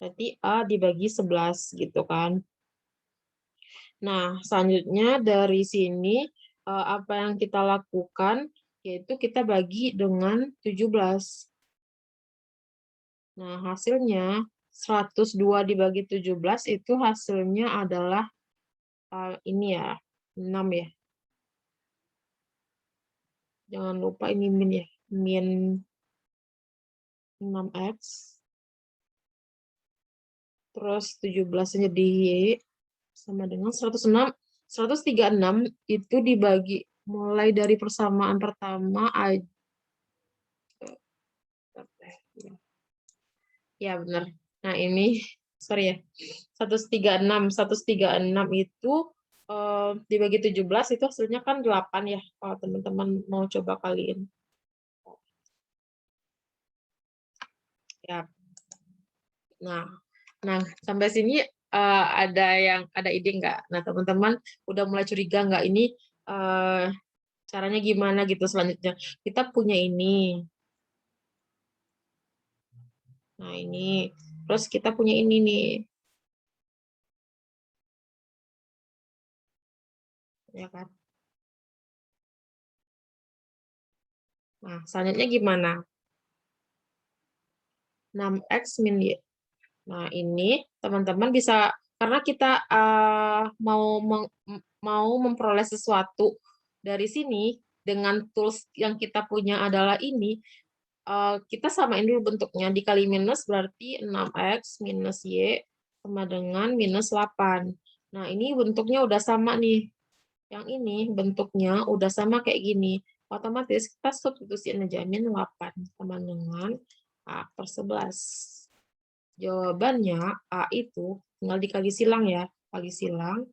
Berarti A dibagi 11 gitu kan. Nah, selanjutnya dari sini apa yang kita lakukan yaitu kita bagi dengan 17. Nah, hasilnya 102 dibagi 17 itu hasilnya adalah ini ya, 6 ya. Jangan lupa ini min ya. Min 6x. Terus 17-nya di Y sama dengan 106. 136 itu dibagi mulai dari persamaan pertama aja. Ya benar. Nah ini, sorry ya. 136. 136 itu dibagi 17 itu hasilnya kan 8 ya. Kalau teman-teman mau coba kaliin. Ya. Nah, sampai sini ada ide nggak? Nah, teman-teman udah mulai curiga nggak ini caranya gimana gitu selanjutnya? Kita punya ini. Nah, ini. Terus kita punya ini nih. Ya kan? Nah, selanjutnya gimana? 6x min Y. Nah, ini teman-teman bisa, karena kita mau memperoleh sesuatu dari sini, dengan tools yang kita punya adalah ini, kita samain dulu bentuknya. Dikali minus berarti 6x minus Y sama dengan minus 8. Nah, ini bentuknya udah sama nih. Yang ini bentuknya udah sama kayak gini. Otomatis kita substitusiin aja min 8 sama dengan A per 11. Jawabannya A itu tinggal dikali silang ya. Kali silang.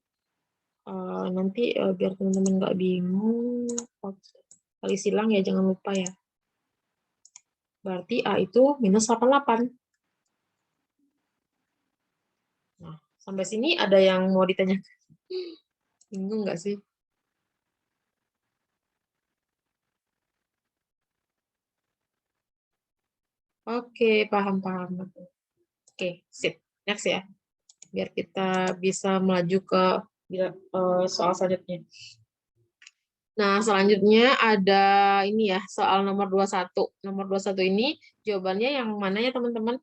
Nanti biar teman-teman nggak bingung. Kali silang ya, jangan lupa ya. Berarti A itu minus 88. Nah, sampai sini ada yang mau ditanya? Bingung nggak sih? Oke, paham-paham. Oke, sip. Next ya. Biar kita bisa melaju ke soal selanjutnya. Nah, selanjutnya ada ini ya, soal nomor 21. Nomor 21 ini jawabannya yang mana ya, teman-teman?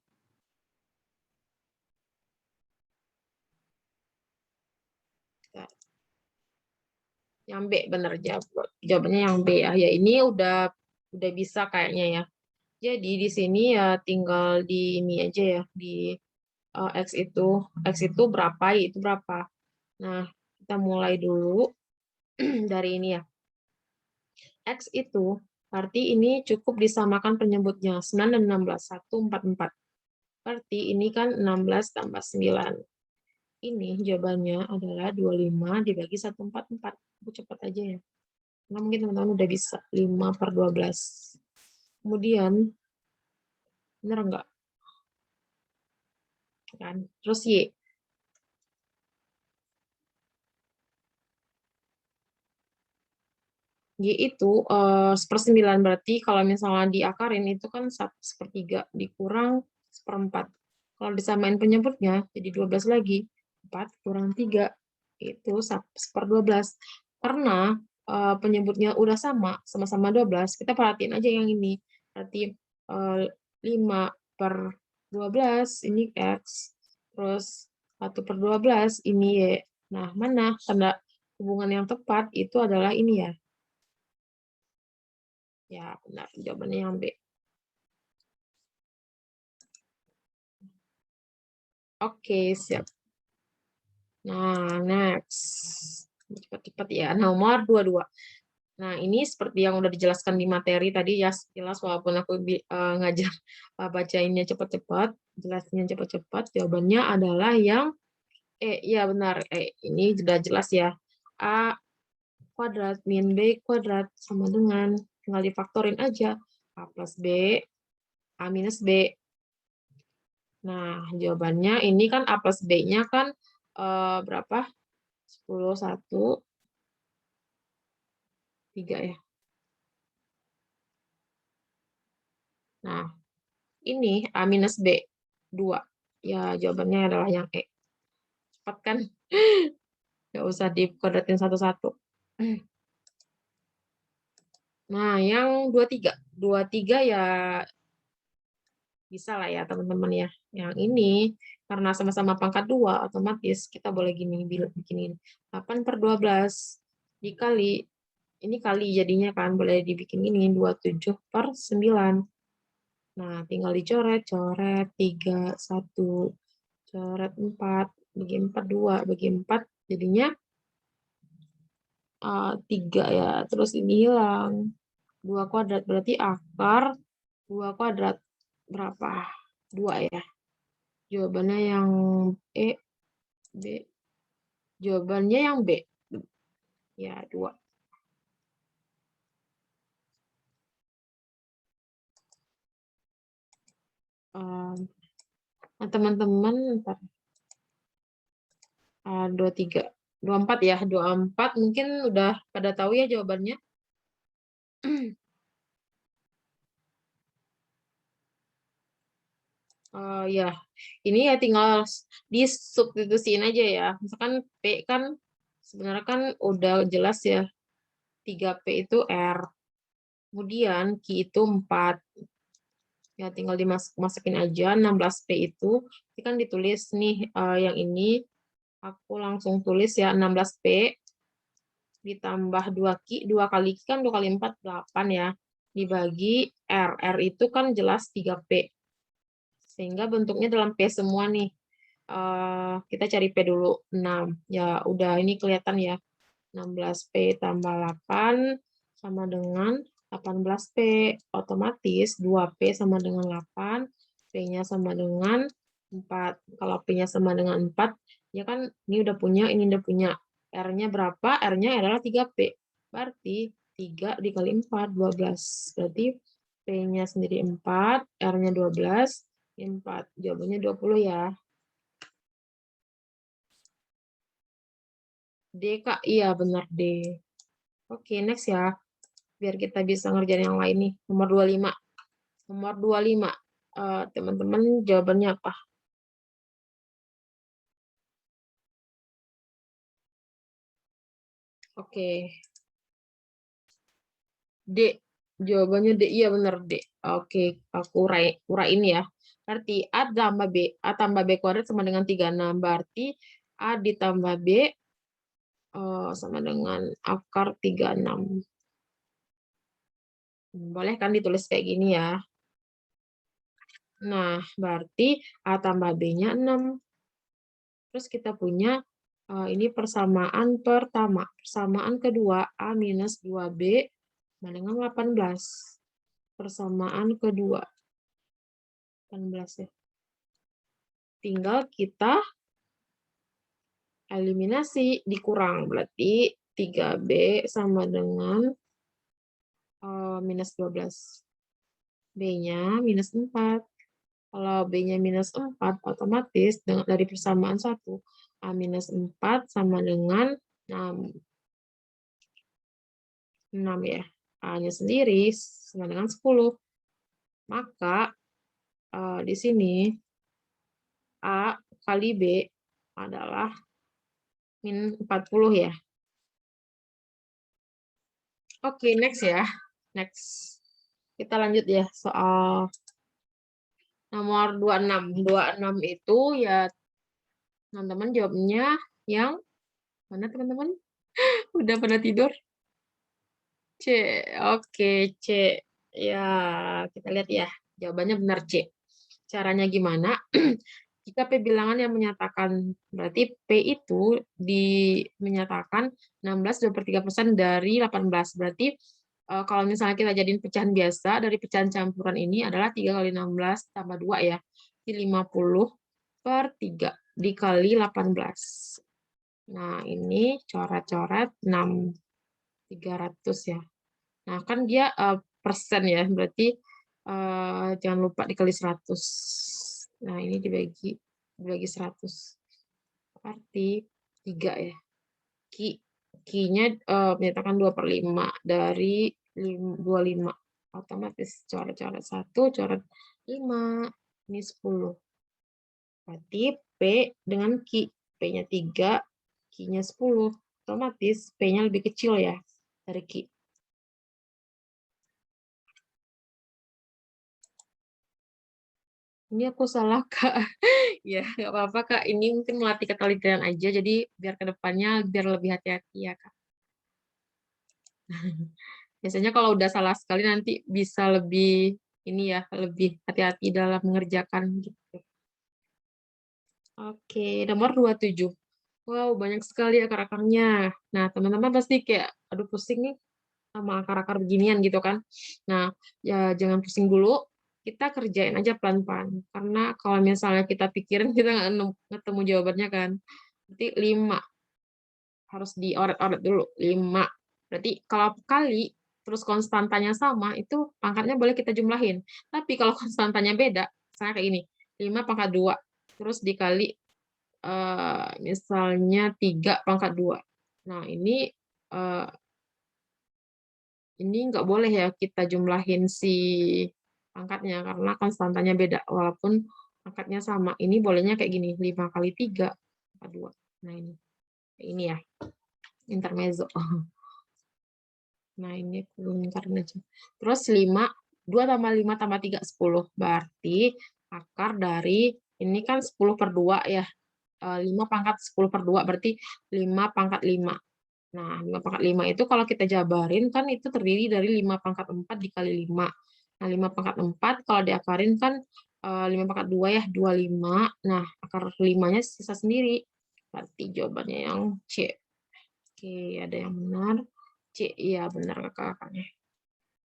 Yang B benar jawabannya yang B ya. Ya ini udah bisa kayaknya ya. Jadi di sini ya tinggal di ini aja ya di X itu berapa, Y itu berapa. Nah, kita mulai dulu dari ini ya. X itu berarti ini cukup disamakan penyebutnya. 9 dan 16. 1, 4, 4. Berarti ini kan 16 tambah 9. Ini jawabannya adalah 25 dibagi 144. Aku cepat aja ya. Nah, mungkin teman-teman udah bisa. 5/12. Kemudian, benar enggak? Kan? Terus Y. Y itu 1/9. Berarti kalau misalnya diakarin itu kan 1/3 dikurang 1/4. Kalau disamain penyebutnya jadi 12 lagi. 4 kurang 3 itu 1/12. Karena penyebutnya udah sama-sama 12, kita perhatiin aja yang ini. Berarti 5/12 ini X, terus 1/12 ini Y. Nah, mana tanda hubungan yang tepat itu adalah ini ya. Ya, benar. Jawabannya yang B. Oke, siap. Nah, next. Cepat-cepat ya. Nomor 22. Nah, ini seperti yang udah dijelaskan di materi tadi ya, jelas walaupun aku ngajar bacainnya cepat-cepat, jelasnya cepat-cepat, jawabannya adalah yang ya benar. Ini sudah jelas ya. A kuadrat min B kuadrat sama dengan, tinggal difaktorin aja. A plus B, A minus B. Nah, jawabannya ini kan A plus B-nya kan berapa? 10, 1, 3 ya. Nah, ini A minus B, 2. Ya, jawabannya adalah yang E. Cepat kan? Nggak usah dikuadratin satu-satu. Nah, yang 23. 23 ya bisa lah ya teman-teman ya. Yang ini, karena sama-sama pangkat 2, otomatis kita boleh bikinin 8/12 dikali, ini kali jadinya kan, boleh dibikin ini 27/9. Nah, tinggal dicoret, coret 3, 1, coret 4, bagi 4, 2, bagi 4, jadinya 3 ya, terus ini hilang. 2 kuadrat, berarti akar 2 kuadrat. Berapa? 2 ya. Jawabannya yang B. Jawabannya yang B. Ya, 2. Nah, teman-teman, ntar 23. 24 ya, 24 mungkin udah pada tahu ya jawabannya. Ya, ini ya tinggal disubstitusiin aja ya. Misalkan P kan sebenarnya kan udah jelas ya. 3P itu R. Kemudian Q itu 4. Ya, tinggal dimasukin aja 16P itu. Ini kan ditulis nih yang ini. Aku langsung tulis ya 16P ditambah 2Q. 2 kali Q kan 2 kali 4, 8 ya. Dibagi R. R itu kan jelas 3P. Sehingga bentuknya dalam P semua nih. Kita cari P dulu, 6. Ya, udah ini kelihatan ya. 16P tambah 8 sama dengan 18P. Otomatis 2P sama dengan 8, P-nya sama dengan 4. Kalau P-nya sama dengan 4, ya kan ini udah punya, ini udah punya. R-nya berapa? R-nya adalah 3P. Berarti 3 dikali 4, 12. Berarti P-nya sendiri 4, R-nya 12, 4. Jawabannya 20 ya. D, Kak. Iya, benar D. Oke, next ya. Biar kita bisa ngerjain yang lain nih. Nomor 25. Nomor 25. Teman-teman jawabannya apa? Oke. D. Jawabannya D. Iya, benar D. Oke, aku urain ya. Berarti A tambah B kuadrat sama dengan 36. Berarti A ditambah B sama dengan akar 36. Boleh kan ditulis kayak gini ya. Nah, berarti A tambah B-nya 6. Terus kita punya ini persamaan pertama. Persamaan kedua, A minus 2B sama dengan 18. Persamaan kedua. 18 ya. Tinggal kita eliminasi, dikurang. Berarti 3B sama dengan minus 12. B-nya minus 4. Kalau B-nya minus 4, otomatis dari persamaan 1, A minus 4 sama dengan 6. 6 ya. A-nya sendiri sama dengan 10. Maka di sini A kali B adalah min 40 ya. Oke, next ya. Next. Kita lanjut ya soal nomor 26. 26 itu ya teman-teman jawabnya yang mana teman-teman? Udah pada tidur? C. Oke, C. Ya, kita lihat ya. Jawabannya benar C. Caranya gimana? Jika P bilangan yang menyatakan, berarti P itu menyatakan 16/3% dari 18. Berarti kalau misalnya kita jadiin pecahan biasa, dari pecahan campuran ini adalah 3 kali 16 tambah 2 ya. Di 50/3 dikali 18. Nah, ini coret-coret 6.300 ya. Nah, kan dia persen ya, berarti jangan lupa dikali 100. Nah, ini dibagi 100. Berarti 3 ya. Ki-nya menyatakan 2/5 dari 25. Otomatis coret-coret 1, coret 5. Ini 10. Berarti P dengan Ki. P-nya 3, Ki-nya 10. Otomatis P-nya lebih kecil ya dari Ki. Ini aku salah, Kak. Ya, nggak apa-apa, Kak. Ini mungkin melatih ketelitian aja, jadi biar ke depannya biar lebih hati-hati ya, Kak. Biasanya kalau udah salah sekali nanti bisa lebih ini ya, lebih hati-hati dalam mengerjakan gitu. Oke, nomor 27. Wow, banyak sekali akar-akarnya. Nah, teman-teman pasti kayak, aduh pusing nih sama akar-akar beginian gitu kan. Nah, ya jangan pusing dulu, kita kerjain aja pelan-pelan. Karena kalau misalnya kita pikirin, kita nggak ketemu jawabannya kan. Berarti 5. Harus dioret-oret dulu. 5. Berarti kalau kali, terus konstantanya sama, itu pangkatnya boleh kita jumlahin. Tapi kalau konstantanya beda, misalnya kayak ini, 5 pangkat 2. Terus dikali misalnya 3 pangkat 2. Nah, ini nggak boleh ya kita jumlahin si pangkatnya karena konstantanya beda walaupun pangkatnya sama. Ini bolehnya kayak gini, 5 kali 3 pangkat 2. Nah, ini ya, intermezzo. Nah, ini karena terus 5, 2 tambah 5 tambah 3, 10. Berarti akar dari ini kan 10/2 ya. 5 pangkat 10/2 berarti 5 pangkat 5. Nah, 5 pangkat 5 itu kalau kita jabarin kan itu terdiri dari 5 pangkat 4 dikali 5. Nah, 5 pangkat 4 kalau diakarin kan 5 pangkat 2 ya, 25. Nah, akar 5-nya sisa sendiri. Berarti jawabannya yang C. Oke, ada yang benar. C, iya benar kakak-kakaknya.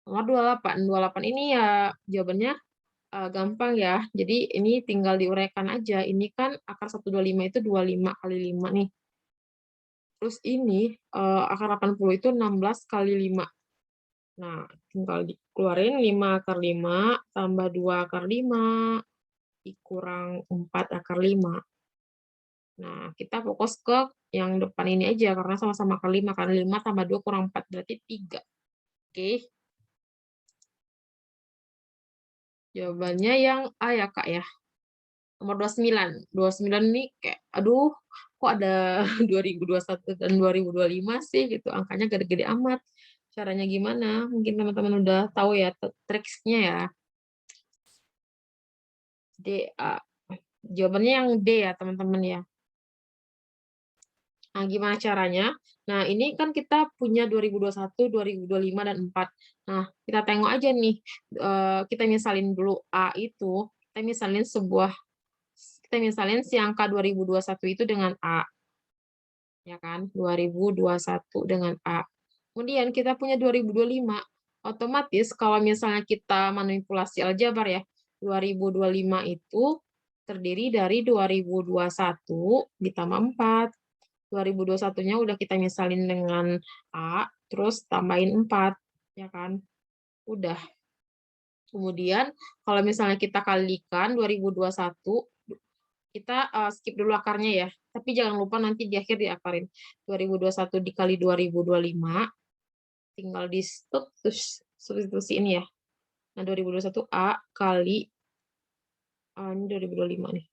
Nomor 28. 28 ini ya jawabannya gampang ya. Jadi ini tinggal diuraikan aja. Ini kan akar 125 itu 25 kali 5 nih. Terus ini akar 80 itu 16 kali 5. Nah, tinggal dikeluarin 5 akar 5 tambah 2 akar 5 dikurang 4 akar 5. Nah, kita fokus ke yang depan ini aja karena sama-sama akar 5. Karena 5 tambah 2 kurang 4 berarti 3. Oke. Jawabannya yang A ya, Kak ya. Nomor 29. 29 ini kayak, aduh, kok ada 2021 dan 2025 sih gitu. Angkanya gede-gede amat. Caranya gimana? Mungkin teman-teman udah tahu ya triksnya ya. D, A. Jawabannya yang D ya, teman-teman ya. Nah, gimana caranya? Nah, ini kan kita punya 2021, 2025, dan 4. Nah, kita tengok aja nih, kita misalin dulu A itu, kita misalin si angka 2021 itu dengan A, ya kan? 2021 dengan A. Kemudian kita punya 2025. Otomatis kalau misalnya kita manipulasi aljabar ya, 2025 itu terdiri dari 2021 ditambah 4. 2021-nya udah kita misalin dengan A, terus tambahin 4, ya kan? Udah. Kemudian kalau misalnya kita kalikan 2021, kita skip dulu akarnya ya. Tapi jangan lupa nanti di akhir diakarin. 2021 dikali 2025, tinggal di substitusiin ya. Nah, 2021 A kali, ini 2025 nih.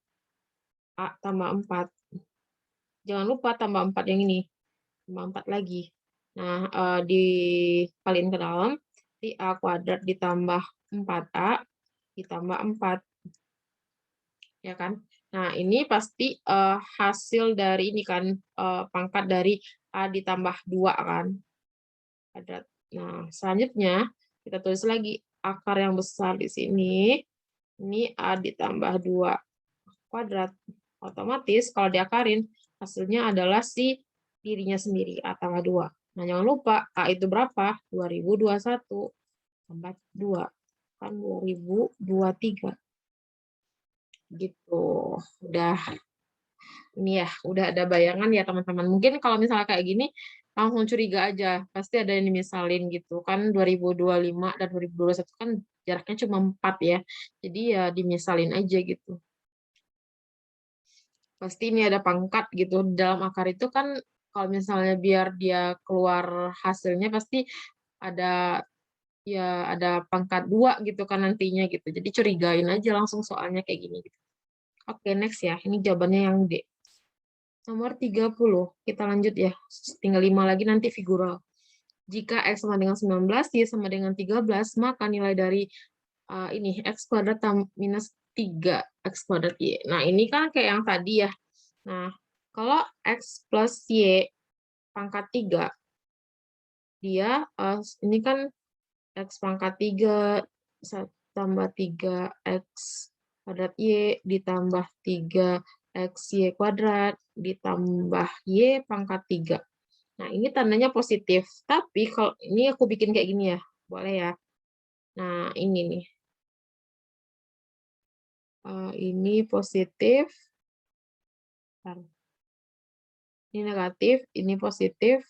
A tambah 4. Jangan lupa tambah 4 yang ini. Tambah 4 lagi. Nah, dikaliin ke dalam, di A kuadrat ditambah 4A ditambah 4. Ya kan? Nah, ini pasti hasil dari ini kan, pangkat dari A ditambah 2 kan? Kuadrat. Nah, selanjutnya kita tulis lagi akar yang besar di sini. Ini A ditambah 2 kuadrat. Otomatis kalau diakarin, hasilnya adalah si dirinya sendiri, A tambah 2. Nah, jangan lupa, A itu berapa? 2021 tambah 2. Kan 2023. Gitu. Udah, ini ya, udah ada bayangan ya teman-teman. Mungkin kalau misalnya kayak gini, langsung curiga aja. Pasti ada yang dimisalin gitu. Kan 2025 dan 2021 kan jaraknya cuma 4 ya. Jadi ya dimisalin aja gitu. Pasti ini ada pangkat gitu. Dalam akar itu kan kalau misalnya biar dia keluar hasilnya pasti ada ada pangkat 2 gitu kan nantinya gitu. Jadi curigain aja langsung soalnya kayak gini gitu. Oke, next ya. Ini jawabannya yang D. Nomor 30. Kita lanjut ya. Tinggal 5 lagi nanti figural. Jika X sama dengan 19, Y sama dengan 13, maka nilai dari ini X kuadrat minus 3X kuadrat Y. Nah, ini kan kayak yang tadi ya. Nah, kalau X plus Y pangkat 3, dia ini kan X pangkat 3 tambah 3X kuadrat Y ditambah 3XY kuadrat ditambah Y pangkat 3. Nah, ini tandanya positif. Tapi kalau ini aku bikin kayak gini ya. Boleh ya. Nah, ini nih. Ini positif. Ini negatif, ini positif,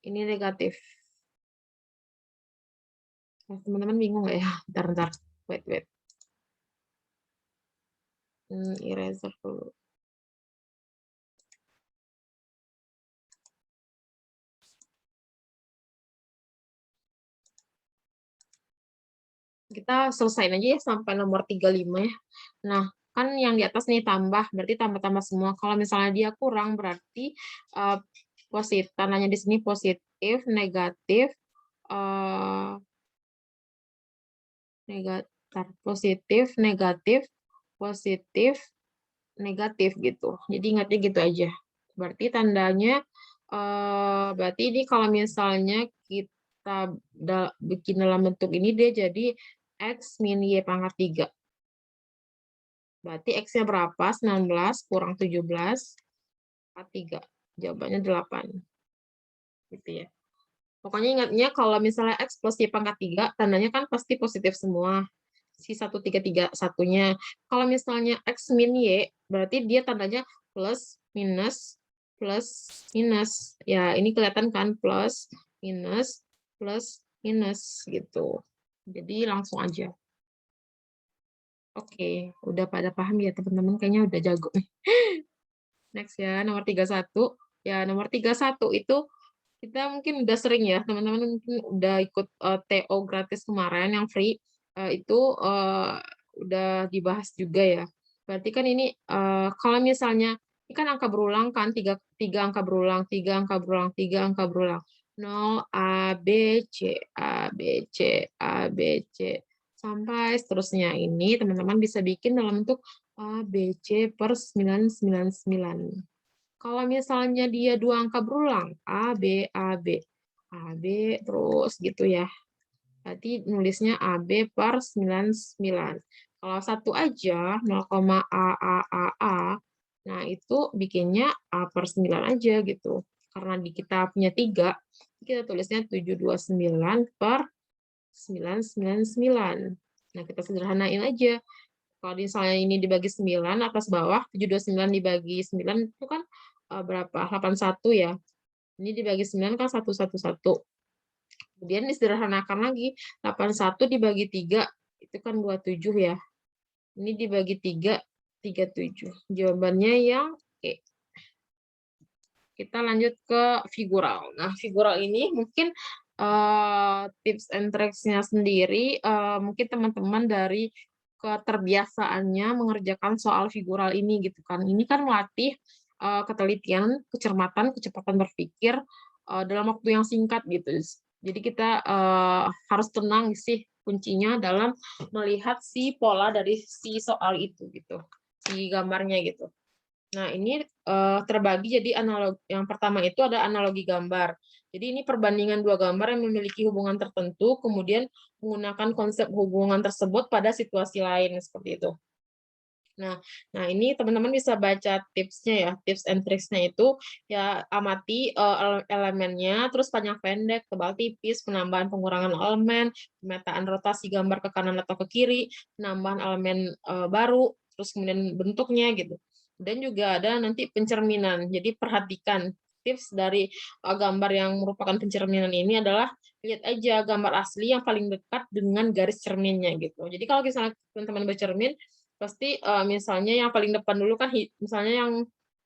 ini negatif. Nah, teman-teman bingung nggak ya? Bentar. Wait. Eraser dulu. Kita selesaiin aja ya sampai nomor 35 ya. Nah, kan yang di atas nih tambah, berarti tambah-tambah semua. Kalau misalnya dia kurang, berarti positif. Tandanya di sini positif, negatif, positif, negatif gitu. Jadi ingatnya gitu aja. Berarti tandanya, berarti ini kalau misalnya kita bikin dalam bentuk ini, dia jadi X min Y pangkat 3. Berarti X-nya berapa? 19 kurang 17, 43. Jawabannya 8. Gitu ya. Pokoknya ingatnya kalau misalnya X plus Y pangkat 3, tandanya kan pasti positif semua. Si 1331-nya. Kalau misalnya X min Y, berarti dia tandanya plus, minus, ya ini kelihatan kan plus, minus gitu. Jadi langsung aja. Oke, udah pada paham ya teman-teman, kayaknya udah jago nih. Next ya, nomor 31. Ya, nomor 31 itu kita mungkin udah sering ya, teman-teman mungkin udah ikut TO gratis kemarin yang free, itu udah dibahas juga ya. Berarti kan ini kalau misalnya ini kan angka berulang kan, tiga angka berulang, 3 0 A B C A B C A B C sampai seterusnya. Ini teman-teman bisa bikin dalam bentuk A B C per 999. Kalau misalnya dia 2 angka berulang, A, B, A, B, A, B, terus gitu ya. Berarti nulisnya AB per 99. Kalau satu aja, 0, A, nah itu bikinnya A per 9 aja gitu. Karena kita punya 3, kita tulisnya 729 per 999. Nah, kita sederhanain aja. Kalau misalnya ini dibagi 9 atas bawah, 729 dibagi 9 itu kan berapa? 81 ya. Ini dibagi 9 kan 111. Kemudian disederhanakan lagi, 81 dibagi 3 itu kan 27 ya. Ini dibagi 3, 37. Jawabannya yang E. Kita lanjut ke figural. Nah, figural ini mungkin tips and tricks-nya sendiri, mungkin teman-teman dari keterbiasaannya mengerjakan soal figural ini gitu kan. Ini kan melatih ketelitian, kecermatan, kecepatan berpikir dalam waktu yang singkat gitu. Jadi kita harus tenang sih kuncinya dalam melihat si pola dari si soal itu gitu, si gambarnya gitu. Nah, ini terbagi jadi analog. Yang pertama itu ada analogi gambar. Jadi ini perbandingan dua gambar yang memiliki hubungan tertentu, kemudian menggunakan konsep hubungan tersebut pada situasi lain seperti itu. Nah, ini teman-teman bisa baca tipsnya ya, tips and tricksnya itu ya amati elemennya, terus panjang pendek, tebal tipis, penambahan pengurangan elemen, pemetaan rotasi gambar ke kanan atau ke kiri, penambahan elemen baru, terus kemudian bentuknya gitu. Dan juga ada nanti pencerminan. Jadi perhatikan tips dari gambar yang merupakan pencerminan ini adalah lihat aja gambar asli yang paling dekat dengan garis cerminnya gitu. Jadi kalau misalnya teman-teman bercermin pasti misalnya yang paling depan dulu kan misalnya yang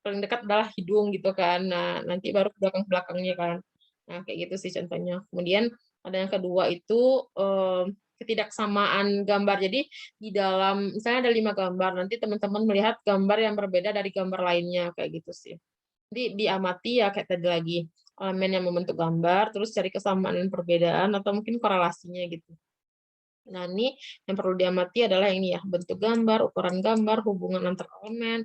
paling dekat adalah hidung gitu kan. Nah, nanti baru belakang-belakangnya kan. Nah, kayak gitu sih contohnya. Kemudian ada yang kedua itu ketidaksamaan gambar. Jadi di dalam misalnya ada 5 gambar, nanti teman-teman melihat gambar yang berbeda dari gambar lainnya kayak gitu sih. Jadi diamati ya kayak tadi lagi elemen yang membentuk gambar, terus cari kesamaan dan perbedaan atau mungkin korelasinya gitu. Nah, ini yang perlu diamati adalah ini ya, bentuk gambar, ukuran gambar, hubungan antar elemen,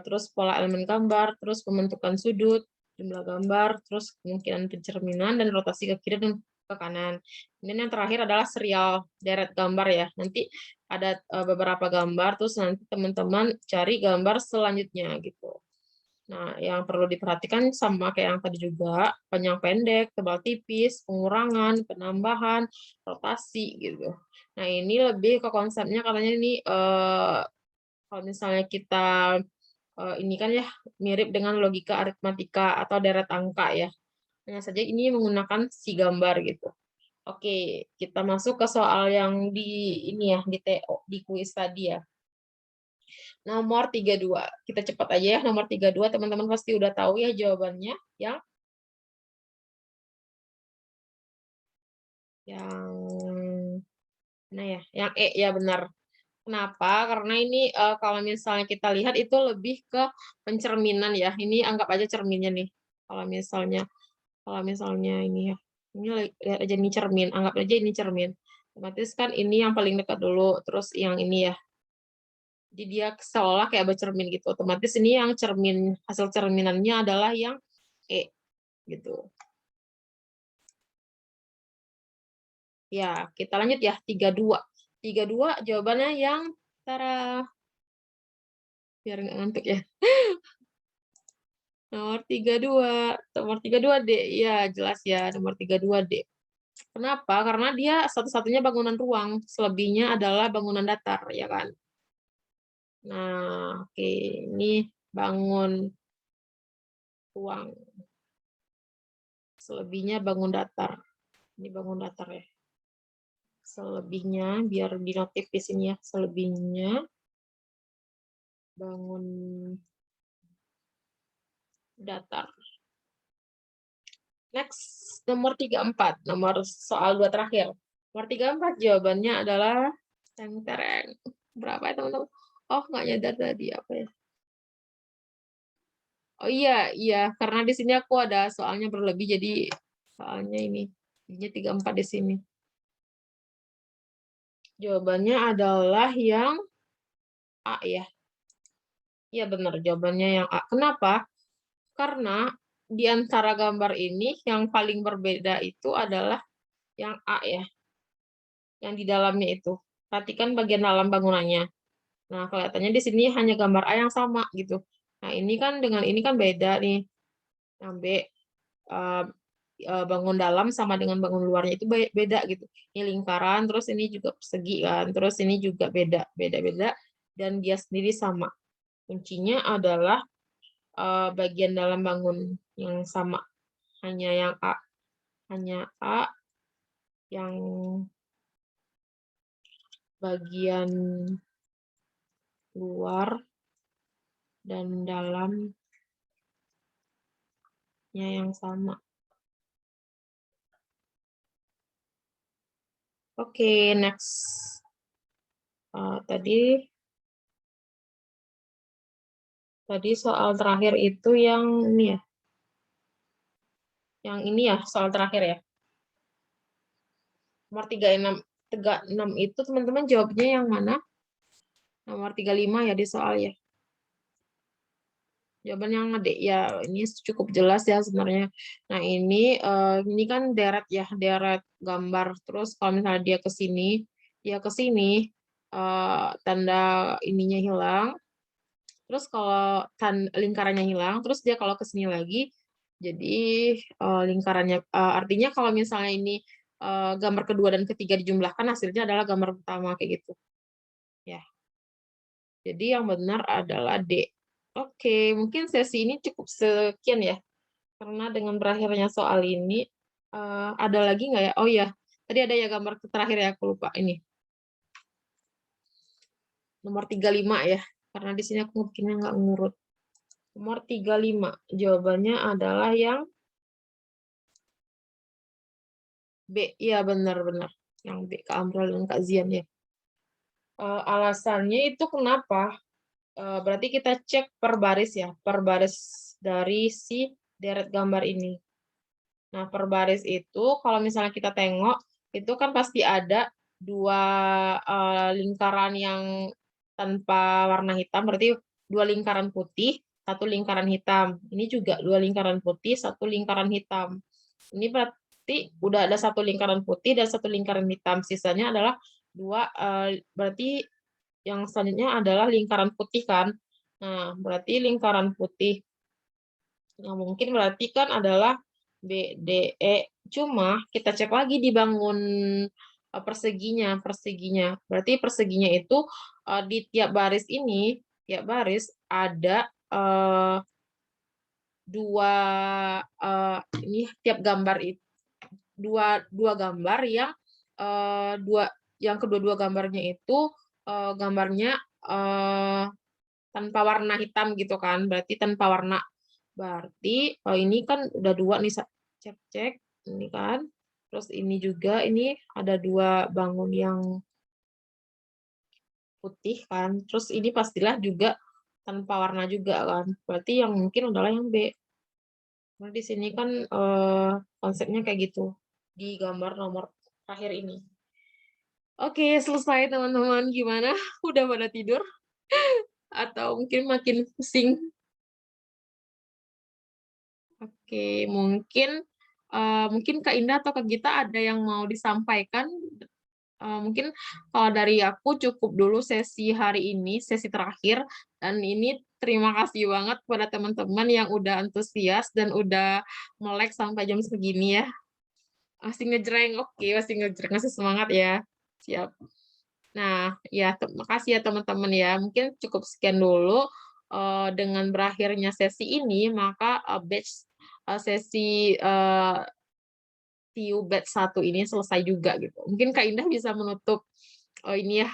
terus pola elemen gambar, terus pembentukan sudut, jumlah gambar, terus kemungkinan pencerminan, dan rotasi ke kiri dan ke kanan. Kemudian yang terakhir adalah serial deret gambar ya. Nanti ada beberapa gambar, terus nanti teman-teman cari gambar selanjutnya gitu. Nah, yang perlu diperhatikan sama kayak yang tadi juga, panjang pendek, tebal tipis, pengurangan, penambahan, rotasi gitu. Nah, ini lebih ke konsepnya katanya ini kalau misalnya kita ini kan ya mirip dengan logika aritmatika atau deret angka ya. Hanya saja ini menggunakan si gambar gitu. Oke, kita masuk ke soal yang di ini ya, di TO, di kuis tadi ya. Nomor 32. Kita cepat aja ya, nomor 32 teman-teman pasti udah tahu ya jawabannya. Yang mana ya? Yang E ya benar. Kenapa? Karena ini kalau misalnya kita lihat itu lebih ke pencerminan ya. Ini anggap aja cerminnya nih. Kalau misalnya ini ya. Ini lihat aja ini cermin, anggap aja ini cermin. Otomatis kan ini yang paling dekat dulu, terus yang ini ya. Jadi dia seolah kayak bercermin gitu. Otomatis ini yang cermin, hasil cerminannya adalah yang E gitu. Ya, kita lanjut ya, 32. 32 jawabannya yang tara biar nggak ngantuk ya. Nomor 32. Nomor 32 D. Ya, jelas ya, nomor 32 D. Kenapa? Karena dia satu-satunya bangunan ruang, selebihnya adalah bangunan datar, ya kan? Nah, oke, ini bangun ruang. Selebihnya bangun datar. Ini bangun datar ya. Selebihnya biar dinotif di sini ya, selebihnya bangun datar. Next, nomor 34, nomor soal 2 terakhir. Nomor 34 jawabannya adalah tereng. Berapa ya teman-teman? Oh, nggak nyadar tadi apa ya? Oh iya, iya, karena di sini aku ada soalnya berlebih, jadi soalnya ini. Jadinya 34 di sini. Jawabannya adalah yang A ya. Iya benar, jawabannya yang A. Kenapa? Karena di antara gambar ini yang paling berbeda itu adalah yang A ya, yang di dalamnya itu. Perhatikan bagian dalam bangunannya. Nah, kelihatannya di sini hanya gambar A yang sama gitu. Nah, ini kan dengan ini kan beda nih. Yang B bangun dalam sama dengan bangun luarnya itu beda gitu. Ini lingkaran, terus ini juga persegi kan, terus ini juga beda-beda dan dia sendiri sama. Kuncinya adalah bagian dalam bangun yang sama. Hanya yang A, hanya A yang bagian luar dan dalamnya yang sama. Oke, next. Tadi soal terakhir itu yang ini ya. Yang ini ya, soal terakhir ya. Nomor 36 itu teman-teman jawabnya yang mana? Nomor 35 ya di soal ya. Jawaban yang adik ya, ini cukup jelas ya sebenarnya. Nah, ini kan deret ya, deret gambar. Terus kalau misalnya dia ke sini, tanda ininya hilang. Terus kalau lingkarannya hilang, terus dia kalau ke sini lagi, jadi lingkarannya artinya kalau misalnya ini gambar kedua dan ketiga dijumlahkan hasilnya adalah gambar pertama kayak gitu. Ya. Jadi yang benar adalah D. Oke, mungkin sesi ini cukup sekian ya. Karena dengan berakhirnya soal ini, ada lagi nggak ya? Oh ya, tadi ada ya gambar terakhir ya, aku lupa ini. Nomor 35 ya, karena di sini aku bikinnya nggak ngurut. Nomor 35, jawabannya adalah yang B. Iya, benar-benar. Yang B, Kak Amrul dan Kak Zian ya. Alasannya itu kenapa? Berarti kita cek per baris ya, per baris dari si deret gambar ini. Nah, per baris itu kalau misalnya kita tengok, itu kan pasti ada dua lingkaran yang tanpa warna hitam, berarti dua lingkaran putih, satu lingkaran hitam. Ini juga dua lingkaran putih, satu lingkaran hitam. Ini berarti udah ada satu lingkaran putih dan satu lingkaran hitam. Sisanya adalah dua, berarti yang selanjutnya adalah lingkaran putih kan. Nah, berarti lingkaran putih. Nah, mungkin berarti kan adalah B, D, E. Cuma kita cek lagi di bangun perseginya. Berarti perseginya itu di tiap baris ini, tiap baris ada dua ini tiap gambar itu dua gambar yang kedua-dua gambarnya itu gambarnya tanpa warna hitam gitu kan, berarti tanpa warna. Berarti ini kan udah dua nih, cek ini kan. Terus ini juga, ini ada dua bangun yang putih kan. Terus ini pastilah juga tanpa warna juga kan. Berarti yang mungkin adalah yang B. Nah, di sini kan konsepnya kayak gitu di gambar nomor terakhir ini. Oke, selesai teman-teman. Gimana? Udah pada tidur? Atau mungkin makin pusing? Oke, mungkin Kak Indah atau Kak Gita ada yang mau disampaikan. Mungkin kalau dari aku cukup dulu sesi hari ini, sesi terakhir. Dan ini terima kasih banget pada teman-teman yang udah antusias dan udah melek sampai jam segini ya. Masih ngejreng, oke, masih ngejreng, masih semangat ya. Siap. Nah, ya terima kasih ya teman-teman ya. Mungkin cukup sekian dulu. Dengan berakhirnya sesi ini, maka sesi TU batch 1 ini selesai juga gitu. Mungkin Kak Indah bisa menutup ini ya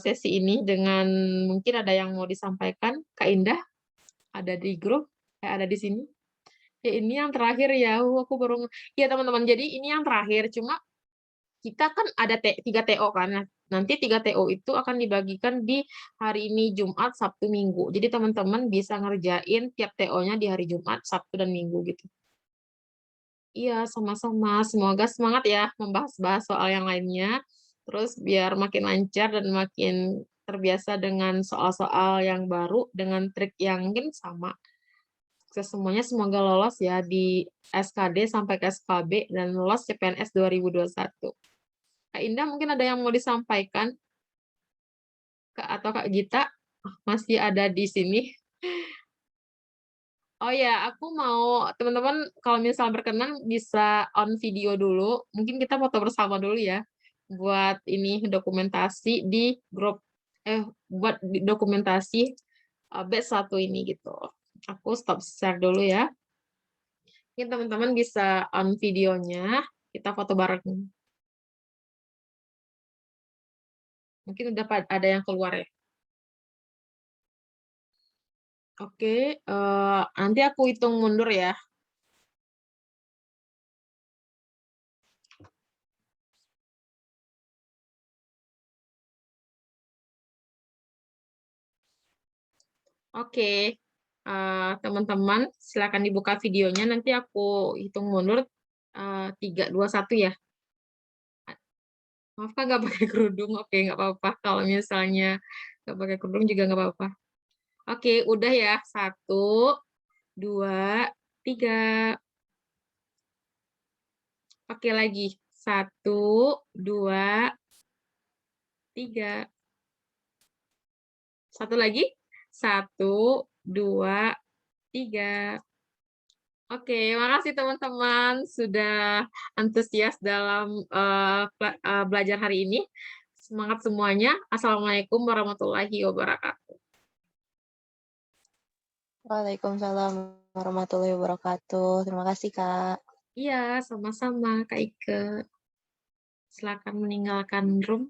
sesi ini dengan mungkin ada yang mau disampaikan. Kak Indah ada di grup, ada di sini. Ya, ini yang terakhir ya. Aku baru ya teman-teman. Jadi ini yang terakhir. Cuma kita kan ada 3 TO kan. Nah, nanti 3 TO itu akan dibagikan di hari ini Jumat, Sabtu, Minggu. Jadi teman-teman bisa ngerjain tiap TO-nya di hari Jumat, Sabtu, dan Minggu gitu. Iya, sama-sama. Semoga semangat ya membahas-bahas soal yang lainnya. Terus biar makin lancar dan makin terbiasa dengan soal-soal yang baru dengan trik yang mungkin sama. Sukses semuanya, semoga lolos ya di SKD sampai ke SKB dan lolos CPNS 2021. Kak Indah mungkin ada yang mau disampaikan? Kak atau Kak Gita masih ada di sini? Oh ya, aku mau teman-teman kalau misal berkenan bisa on video dulu. Mungkin kita foto bersama dulu ya. Buat ini dokumentasi di grup buat dokumentasi batch 1 ini gitu. Aku stop share dulu ya. Mungkin teman-teman bisa on videonya, kita foto bareng. Mungkin udah ada yang keluar ya. Oke, nanti aku hitung mundur ya. Oke, teman-teman silakan dibuka videonya, nanti aku hitung mundur 3, 2, 1 ya. Maaf Kak, nggak pakai kerudung, oke nggak apa-apa. Kalau misalnya nggak pakai kerudung juga nggak apa-apa. Oke, udah ya, 1, 2, 3. Oke lagi, 1, 2, 3. Satu lagi, 1, 2, 3. Oke, makasih teman-teman sudah antusias dalam belajar hari ini. Semangat semuanya. Assalamualaikum warahmatullahi wabarakatuh. Waalaikumsalam warahmatullahi wabarakatuh. Terima kasih, Kak. Iya, sama-sama Kak Ike. Silakan meninggalkan room.